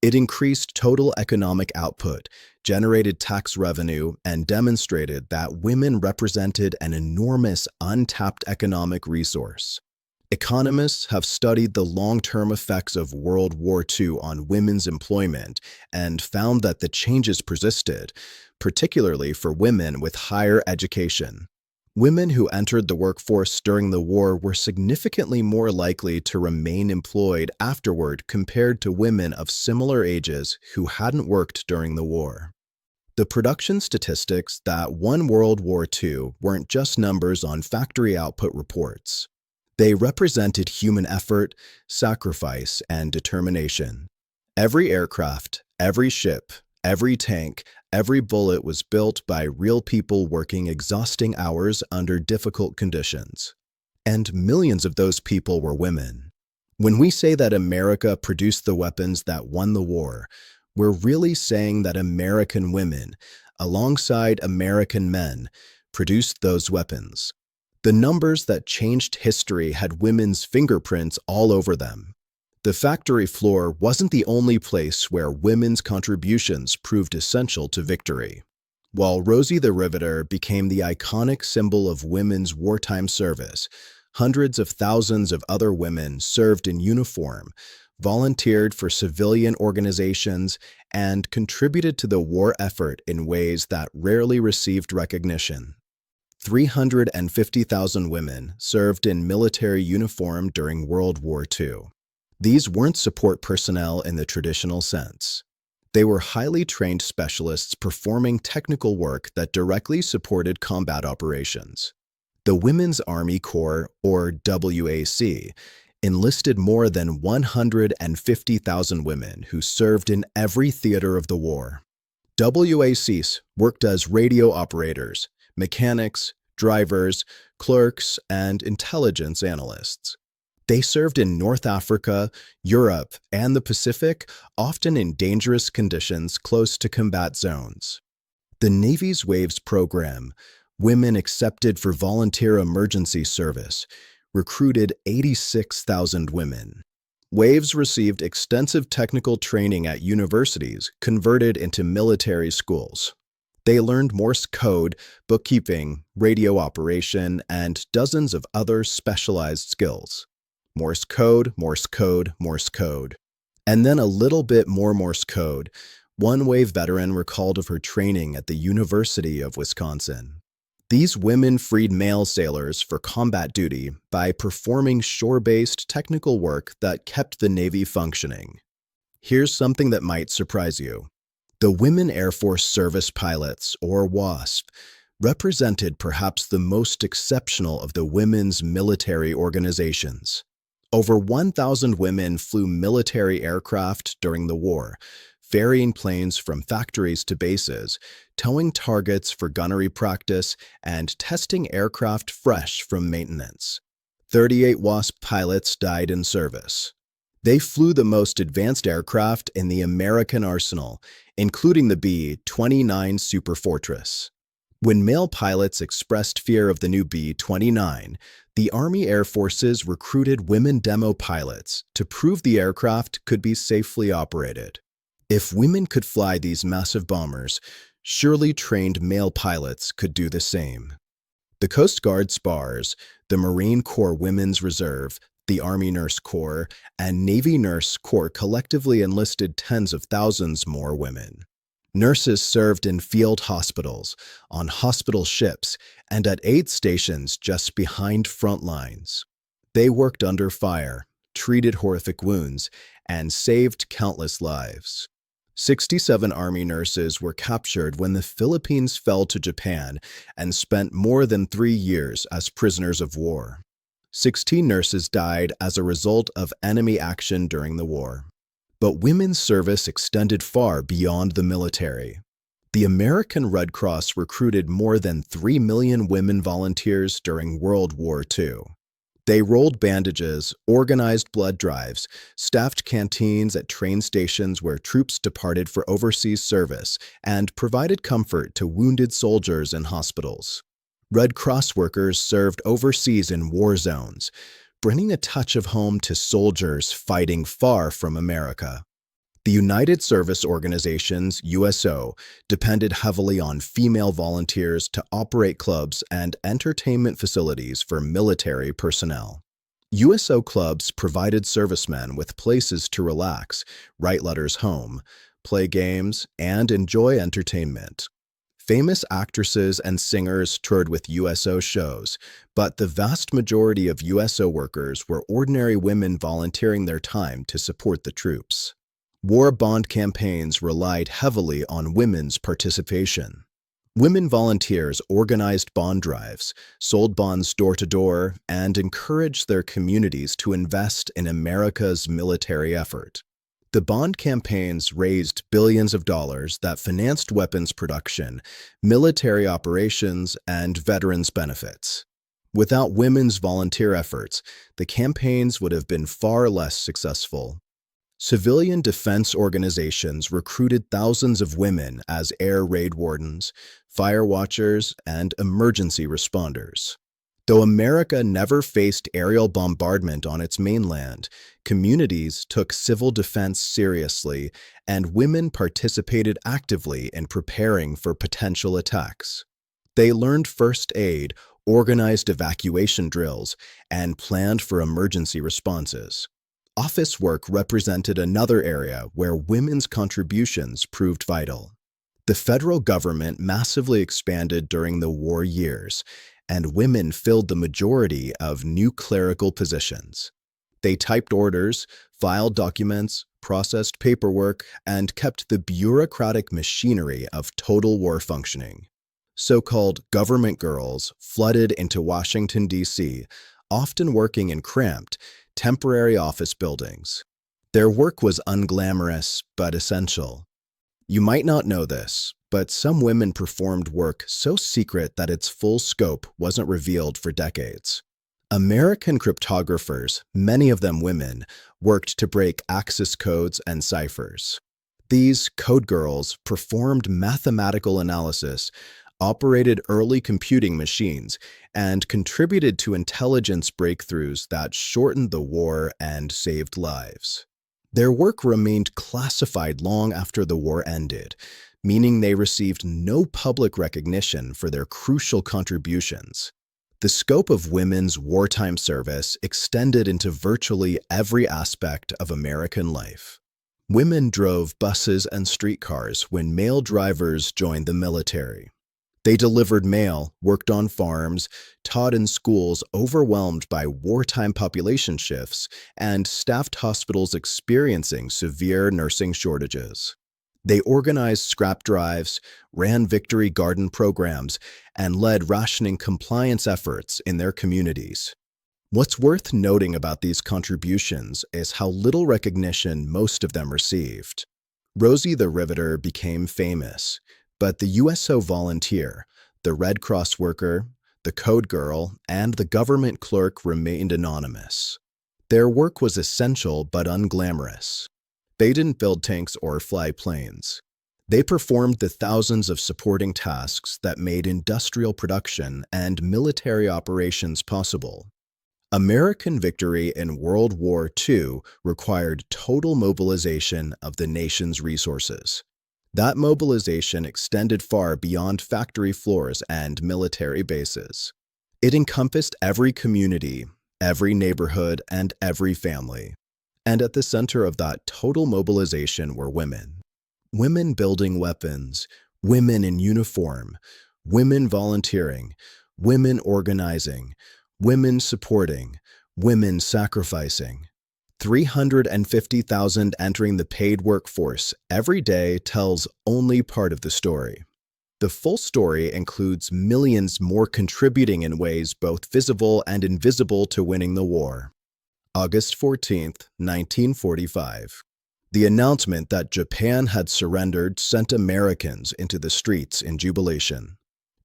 It increased total economic output, generated tax revenue, and demonstrated that women represented an enormous untapped economic resource. Economists have studied the long-term effects of World War II on women's employment and found that the changes persisted, particularly for women with higher education. Women who entered the workforce during the war were significantly more likely to remain employed afterward compared to women of similar ages who hadn't worked during the war. The production statistics that won World War II weren't just numbers on factory output reports. They represented human effort, sacrifice, and determination. Every aircraft, every ship, every tank, every bullet was built by real people working exhausting hours under difficult conditions. And millions of those people were women. When we say that America produced the weapons that won the war, we're really saying that American women, alongside American men, produced those weapons. The numbers that changed history had women's fingerprints all over them. The factory floor wasn't the only place where women's contributions proved essential to victory. While Rosie the Riveter became the iconic symbol of women's wartime service, hundreds of thousands of other women served in uniform, volunteered for civilian organizations, and contributed to the war effort in ways that rarely received recognition. 350,000 women served in military uniform during World War II. These weren't support personnel in the traditional sense. They were highly trained specialists performing technical work that directly supported combat operations. The Women's Army Corps, or WAC, enlisted more than 150,000 women who served in every theater of the war. WACs worked as radio operators, mechanics, drivers, clerks, and intelligence analysts. They served in North Africa, Europe, and the Pacific, often in dangerous conditions close to combat zones. The Navy's WAVES program, Women Accepted for Volunteer Emergency Service, recruited 86,000 women. WAVES received extensive technical training at universities converted into military schools. They learned Morse code, bookkeeping, radio operation, and dozens of other specialized skills. Morse code, Morse code, Morse code. And then a little bit more Morse code. One WAVE veteran recalled of her training at the University of Wisconsin. These women freed male sailors for combat duty by performing shore-based technical work that kept the Navy functioning. Here's something that might surprise you. The Women Air Force Service Pilots, or WASP, represented perhaps the most exceptional of the women's military organizations. Over 1,000 women flew military aircraft during the war, ferrying planes from factories to bases, towing targets for gunnery practice, and testing aircraft fresh from maintenance. 38 WASP pilots died in service. They flew the most advanced aircraft in the American arsenal, including the B-29 Superfortress. When male pilots expressed fear of the new B-29, the Army Air Forces recruited women demo pilots to prove the aircraft could be safely operated. If women could fly these massive bombers, surely trained male pilots could do the same. The Coast Guard SPARS, the Marine Corps Women's Reserve, the Army Nurse Corps, and Navy Nurse Corps collectively enlisted tens of thousands more women. Nurses served in field hospitals, on hospital ships, and at aid stations just behind front lines. They worked under fire, treated horrific wounds, and saved countless lives. 67 Army nurses were captured when the Philippines fell to Japan and spent more than 3 years as prisoners of war. 16 nurses died as a result of enemy action during the war. But women's service extended far beyond the military. The American Red Cross recruited more than 3 million women volunteers during World War II. They rolled bandages, organized blood drives, staffed canteens at train stations where troops departed for overseas service, and provided comfort to wounded soldiers in hospitals. Red Cross workers served overseas in war zones, bringing a touch of home to soldiers fighting far from America. The United Service Organizations, USO, depended heavily on female volunteers to operate clubs and entertainment facilities for military personnel. USO clubs provided servicemen with places to relax, write letters home, play games, and enjoy entertainment. Famous actresses and singers toured with USO shows, but the vast majority of USO workers were ordinary women volunteering their time to support the troops. War bond campaigns relied heavily on women's participation. Women volunteers organized bond drives, sold bonds door to door, and encouraged their communities to invest in America's military effort. The bond campaigns raised billions of dollars that financed weapons production, military operations, and veterans' benefits. Without women's volunteer efforts, the campaigns would have been far less successful. Civilian defense organizations recruited thousands of women as air raid wardens, fire watchers, and emergency responders. Though America never faced aerial bombardment on its mainland, communities took civil defense seriously, and women participated actively in preparing for potential attacks. They learned first aid, organized evacuation drills, and planned for emergency responses. Office work represented another area where women's contributions proved vital. The federal government massively expanded during the war years, and women filled the majority of new clerical positions. They typed orders, filed documents, processed paperwork, and kept the bureaucratic machinery of total war functioning. So-called government girls flooded into Washington, D.C., often working in cramped, temporary office buildings. Their work was unglamorous but essential. You might not know this, But some women performed work so secret that its full scope wasn't revealed for decades. American cryptographers, many of them women, worked to break access codes and ciphers. These code girls performed mathematical analysis, operated early computing machines, and contributed to intelligence breakthroughs that shortened the war and saved lives. Their work remained classified long after the war ended, meaning they received no public recognition for their crucial contributions. The scope of women's wartime service extended into virtually every aspect of American life. Women drove buses and streetcars when male drivers joined the military. They delivered mail, worked on farms, taught in schools overwhelmed by wartime population shifts, and staffed hospitals experiencing severe nursing shortages. They organized scrap drives, ran victory garden programs, and led rationing compliance efforts in their communities. What's worth noting about these contributions is how little recognition most of them received. Rosie the Riveter became famous, but the USO volunteer, the Red Cross worker, the code girl, and the government clerk remained anonymous. Their work was essential but unglamorous. They didn't build tanks or fly planes. They performed the thousands of supporting tasks that made industrial production and military operations possible. American victory in World War II required total mobilization of the nation's resources. That mobilization extended far beyond factory floors and military bases. It encompassed every community, every neighborhood, and every family. And at the center of that total mobilization were women. Women building weapons, women in uniform, women volunteering, women organizing, women supporting, women sacrificing. 350,000 entering the paid workforce every day tells only part of the story. The full story includes millions more contributing in ways both visible and invisible to winning the war. August 14, 1945. The announcement that Japan had surrendered sent Americans into the streets in jubilation.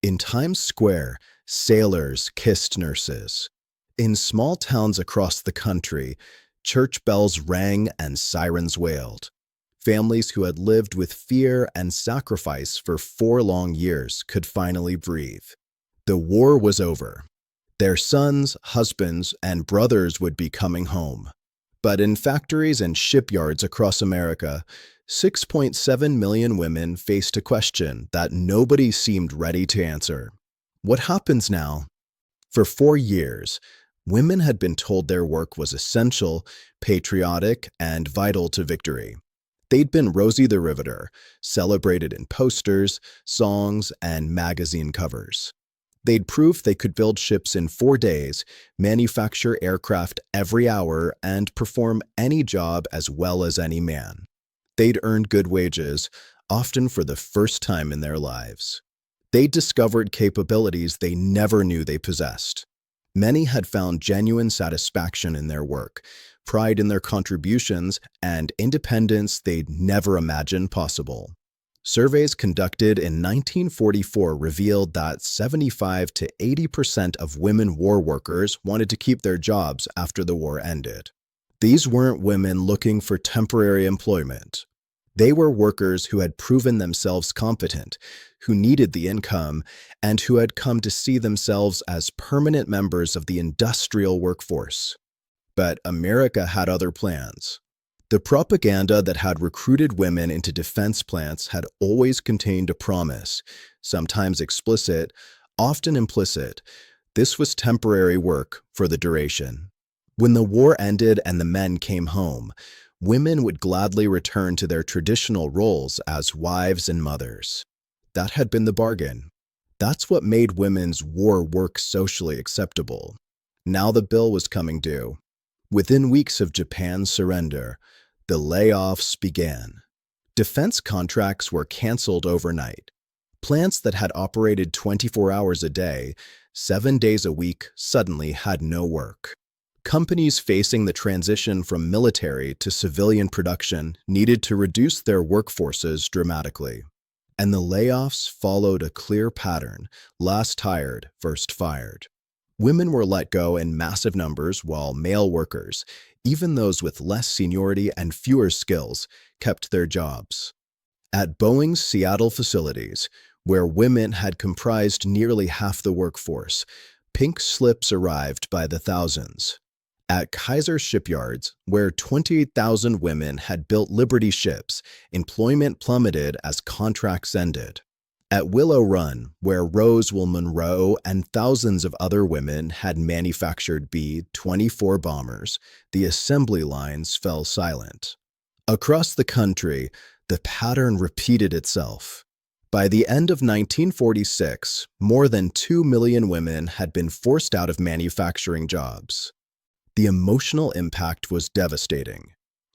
In Times Square, sailors kissed nurses. In small towns across the country, church bells rang and sirens wailed. Families who had lived with fear and sacrifice for 4 long years could finally breathe. The war was over. Their sons, husbands, and brothers would be coming home. But in factories and shipyards across America, 6.7 million women faced a question that nobody seemed ready to answer. What happens now? For 4 years, women had been told their work was essential, patriotic, and vital to victory. They'd been Rosie the Riveter, celebrated in posters, songs, and magazine covers. They'd proved they could build ships in 4 days, manufacture aircraft every hour, and perform any job as well as any man. They'd earned good wages, often for the first time in their lives. They'd discovered capabilities they never knew they possessed. Many had found genuine satisfaction in their work, pride in their contributions, and independence they'd never imagined possible. Surveys conducted in 1944 revealed that 75 to 80% of women war workers wanted to keep their jobs after the war ended. These weren't women looking for temporary employment. They were workers who had proven themselves competent, who needed the income, and who had come to see themselves as permanent members of the industrial workforce. But America had other plans. The propaganda that had recruited women into defense plants had always contained a promise, sometimes explicit, often implicit. This was temporary work for the duration. When the war ended and the men came home, women would gladly return to their traditional roles as wives and mothers. That had been the bargain. That's what made women's war work socially acceptable. Now the bill was coming due. Within weeks of Japan's surrender, the layoffs began. Defense contracts were canceled overnight. Plants that had operated 24 hours a day, 7 days a week, suddenly had no work. Companies facing the transition from military to civilian production needed to reduce their workforces dramatically. And the layoffs followed a clear pattern: last hired, first fired. Women were let go in massive numbers while male workers, even those with less seniority and fewer skills, kept their jobs. At Boeing's Seattle facilities, where women had comprised nearly half the workforce, pink slips arrived by the thousands. At Kaiser Shipyards, where 28,000 women had built Liberty ships, employment plummeted as contracts ended. At Willow Run, where Rosie Monroe and thousands of other women had manufactured B-24 bombers, the assembly lines fell silent. Across the country, the pattern repeated itself. By the end of 1946, more than 2 million women had been forced out of manufacturing jobs. The emotional impact was devastating.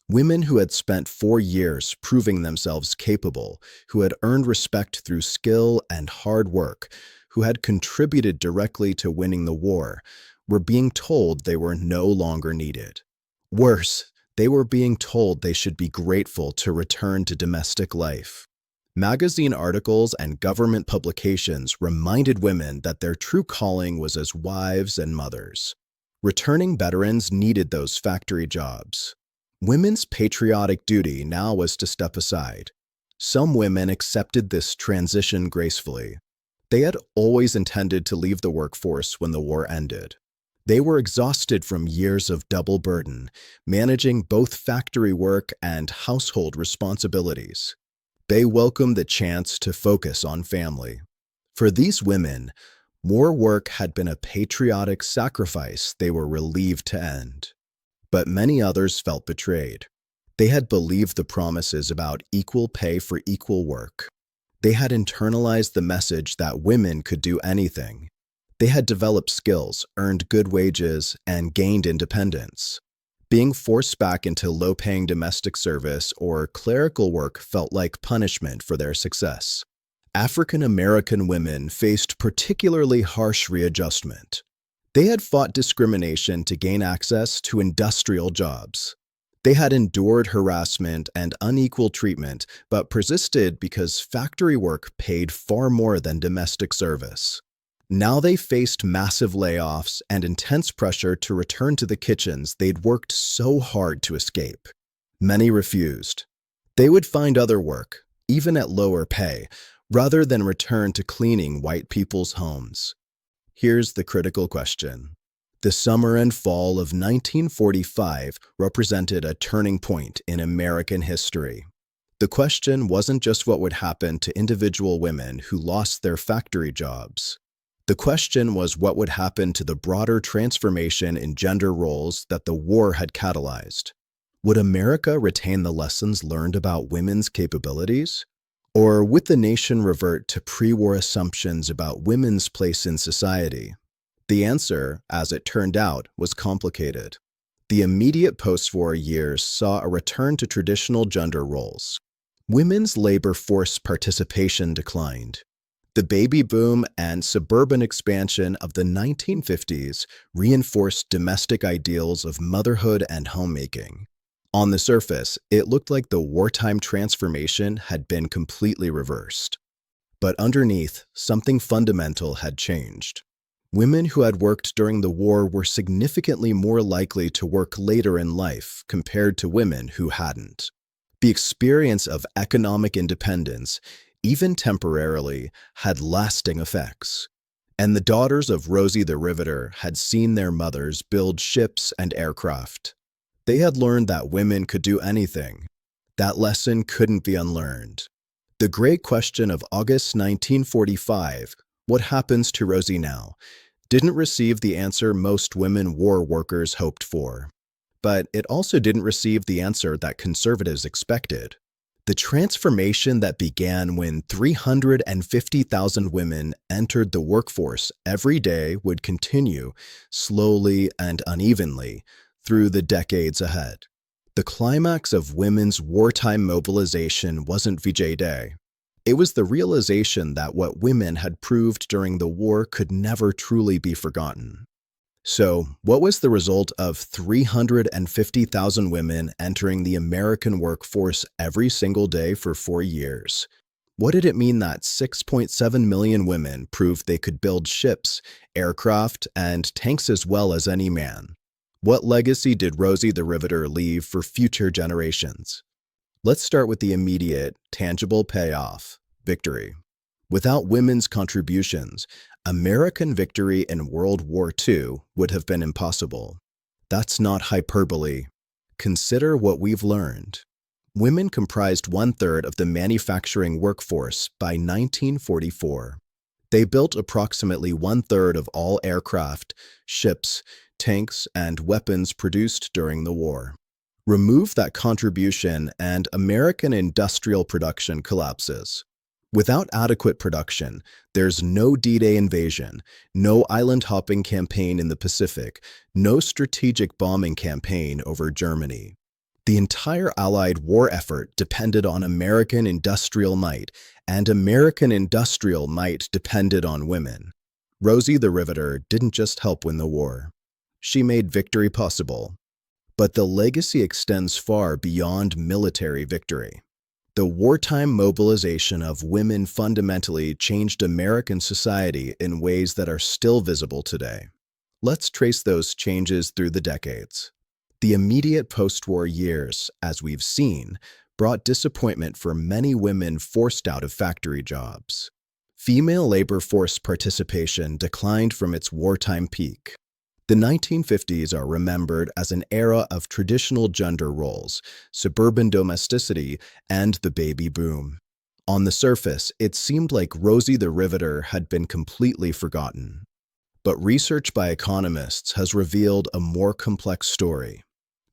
Women who had spent 4 years proving themselves capable, who had earned respect through skill and hard work, who had contributed directly to winning the war, were being told they were no longer needed. Worse, they were being told they should be grateful to return to domestic life. Magazine articles and government publications reminded women that their true calling was as wives and mothers. Returning veterans needed those factory jobs. Women's patriotic duty now was to step aside. Some women accepted this transition gracefully. They had always intended to leave the workforce when the war ended. They were exhausted from years of double burden, managing both factory work and household responsibilities. They welcomed the chance to focus on family. For these women, war work had been a patriotic sacrifice they were relieved to end. But many others felt betrayed. They had believed the promises about equal pay for equal work. They had internalized the message that women could do anything. They had developed skills, earned good wages, and gained independence. Being forced back into low-paying domestic service or clerical work felt like punishment for their success. African American women faced particularly harsh readjustment. They had fought discrimination to gain access to industrial jobs. They had endured harassment and unequal treatment, but persisted because factory work paid far more than domestic service. Now they faced massive layoffs and intense pressure to return to the kitchens they'd worked so hard to escape. Many refused. They would find other work, even at lower pay, rather than return to cleaning white people's homes. Here's the critical question. The summer and fall of 1945 represented a turning point in American history. The question wasn't just what would happen to individual women who lost their factory jobs. The question was what would happen to the broader transformation in gender roles that the war had catalyzed. Would America retain the lessons learned about women's capabilities? Or would the nation revert to pre-war assumptions about women's place in society? The answer, as it turned out, was complicated. The immediate post-war years saw a return to traditional gender roles. Women's labor force participation declined. The baby boom and suburban expansion of the 1950s reinforced domestic ideals of motherhood and homemaking. On the surface, it looked like the wartime transformation had been completely reversed. But underneath, something fundamental had changed. Women who had worked during the war were significantly more likely to work later in life compared to women who hadn't. The experience of economic independence, even temporarily, had lasting effects. And the daughters of Rosie the Riveter had seen their mothers build ships and aircraft. They had learned that women could do anything. That lesson couldn't be unlearned. The great question of August 1945, what happens to Rosie now, didn't receive the answer most women war workers hoped for. But it also didn't receive the answer that conservatives expected. The transformation that began when 350,000 women entered the workforce every day would continue, slowly and unevenly, through the decades ahead. The climax of women's wartime mobilization wasn't VJ Day. It was the realization that what women had proved during the war could never truly be forgotten. So, what was the result of 350,000 women entering the American workforce every single day for 4 years? What did it mean that 6.7 million women proved they could build ships, aircraft, and tanks as well as any man? What legacy did Rosie the Riveter leave for future generations? Let's start with the immediate, tangible payoff: victory. Without women's contributions, American victory in World War II would have been impossible. That's not hyperbole. Consider what we've learned. Women comprised one-third of the manufacturing workforce by 1944. They built approximately one-third of all aircraft, ships, tanks, and weapons produced during the war. Remove that contribution and American industrial production collapses. Without adequate production, there's no D-Day invasion, no island-hopping campaign in the Pacific, no strategic bombing campaign over Germany. The entire Allied war effort depended on American industrial might, and American industrial might depended on women. Rosie the Riveter didn't just help win the war. She made victory possible. But the legacy extends far beyond military victory. The wartime mobilization of women fundamentally changed American society in ways that are still visible today. Let's trace those changes through the decades. The immediate post-war years, as we've seen, brought disappointment for many women forced out of factory jobs. Female labor force participation declined from its wartime peak. The 1950s are remembered as an era of traditional gender roles, suburban domesticity, and the baby boom. On the surface, it seemed like Rosie the Riveter had been completely forgotten. But research by economists has revealed a more complex story.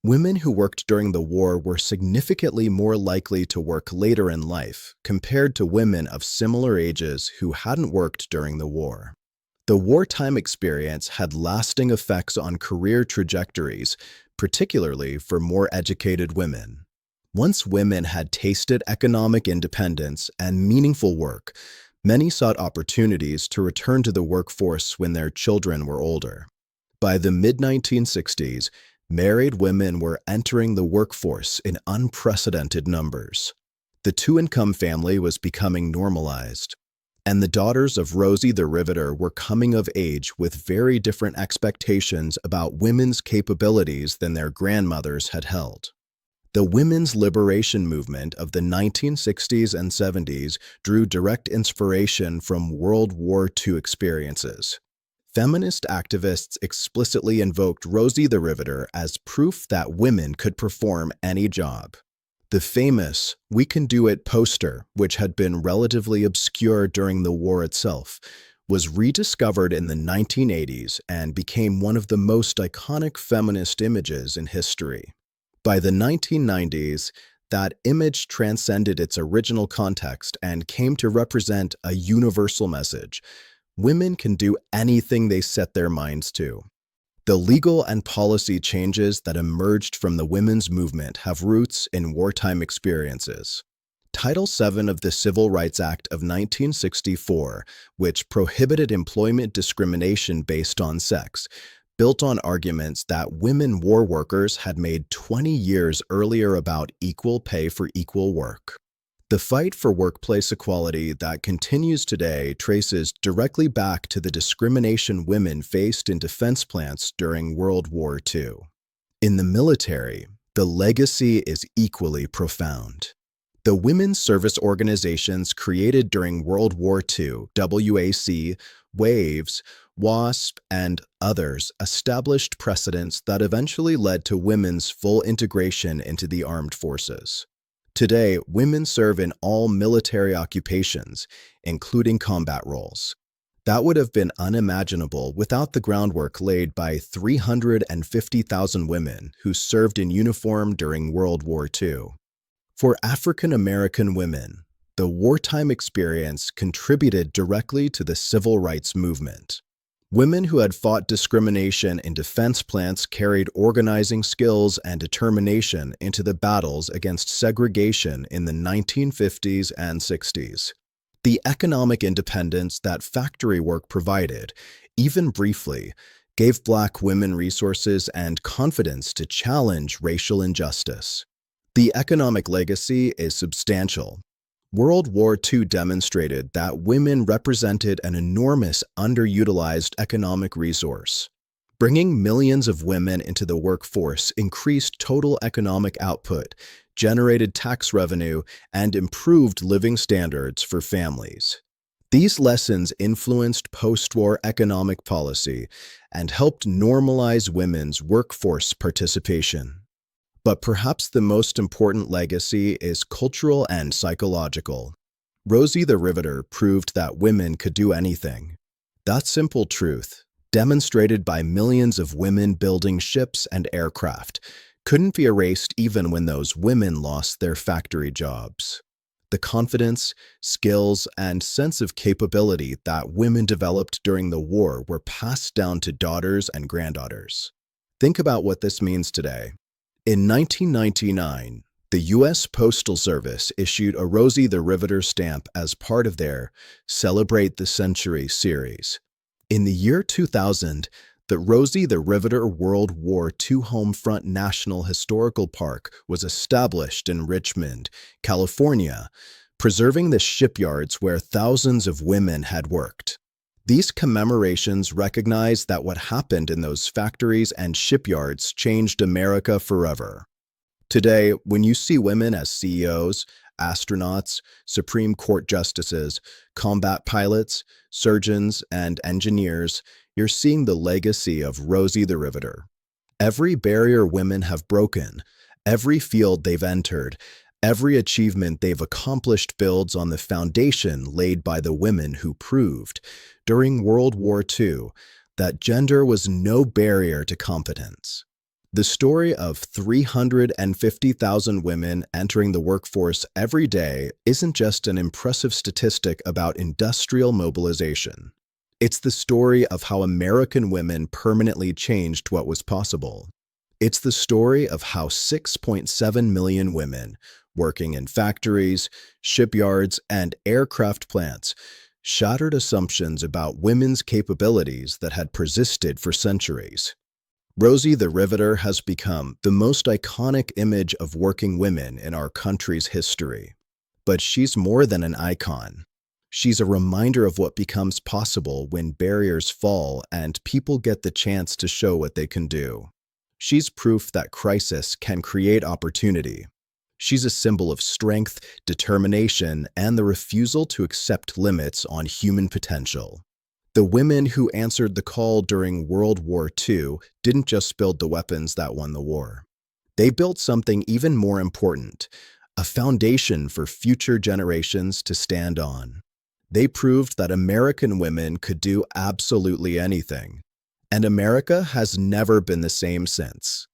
Women who worked during the war were significantly more likely to work later in life compared to women of similar ages who hadn't worked during the war. The wartime experience had lasting effects on career trajectories, particularly for more educated women. Once women had tasted economic independence and meaningful work, many sought opportunities to return to the workforce when their children were older. By the mid-1960s, married women were entering the workforce in unprecedented numbers. The two-income family was becoming normalized, and the daughters of Rosie the Riveter were coming of age with very different expectations about women's capabilities than their grandmothers had held. The women's liberation movement of the 1960s and 70s drew direct inspiration from World War II experiences. Feminist activists explicitly invoked Rosie the Riveter as proof that women could perform any job. The famous "We Can Do It" poster, which had been relatively obscure during the war itself, was rediscovered in the 1980s and became one of the most iconic feminist images in history. By the 1990s, that image transcended its original context and came to represent a universal message: women can do anything they set their minds to. The legal and policy changes that emerged from the women's movement have roots in wartime experiences. Title VII of the Civil Rights Act of 1964, which prohibited employment discrimination based on sex, built on arguments that women war workers had made 20 years earlier about equal pay for equal work. The fight for workplace equality that continues today traces directly back to the discrimination women faced in defense plants during World War II. In the military, the legacy is equally profound. The women's service organizations created during World War II, WAC, WAVES, WASP, and others, established precedents that eventually led to women's full integration into the armed forces. Today, women serve in all military occupations, including combat roles. That would have been unimaginable without the groundwork laid by 350,000 women who served in uniform during World War II. For African American women, the wartime experience contributed directly to the civil rights movement. Women who had fought discrimination in defense plants carried organizing skills and determination into the battles against segregation in the 1950s and 60s. The economic independence that factory work provided, even briefly, gave Black women resources and confidence to challenge racial injustice. The economic legacy is substantial. World War II demonstrated that women represented an enormous underutilized economic resource. Bringing millions of women into the workforce increased total economic output, generated tax revenue, and improved living standards for families. These lessons influenced post-war economic policy and helped normalize women's workforce participation. But perhaps the most important legacy is cultural and psychological. Rosie the Riveter proved that women could do anything. That simple truth, demonstrated by millions of women building ships and aircraft, couldn't be erased even when those women lost their factory jobs. The confidence, skills, and sense of capability that women developed during the war were passed down to daughters and granddaughters. Think about what this means today. In 1999, the U.S. Postal Service issued a Rosie the Riveter stamp as part of their Celebrate the Century series. In the year 2000, the Rosie the Riveter World War II Homefront National Historical Park was established in Richmond, California, preserving the shipyards where thousands of women had worked. These commemorations recognize that what happened in those factories and shipyards changed America forever. Today, when you see women as CEOs, astronauts, Supreme Court justices, combat pilots, surgeons, and engineers, you're seeing the legacy of Rosie the Riveter. Every barrier women have broken, every field they've entered, every achievement they've accomplished builds on the foundation laid by the women who proved, during World War II, that gender was no barrier to competence. The story of 350,000 women entering the workforce every day isn't just an impressive statistic about industrial mobilization. It's the story of how American women permanently changed what was possible. It's the story of how 6.7 million women, working in factories, shipyards, and aircraft plants, shattered assumptions about women's capabilities that had persisted for centuries. Rosie the Riveter has become the most iconic image of working women in our country's history. But she's more than an icon. She's a reminder of what becomes possible when barriers fall and people get the chance to show what they can do. She's proof that crisis can create opportunity. She's a symbol of strength, determination, and the refusal to accept limits on human potential. The women who answered the call during World War II didn't just build the weapons that won the war. They built something even more important, a foundation for future generations to stand on. They proved that American women could do absolutely anything. And America has never been the same since.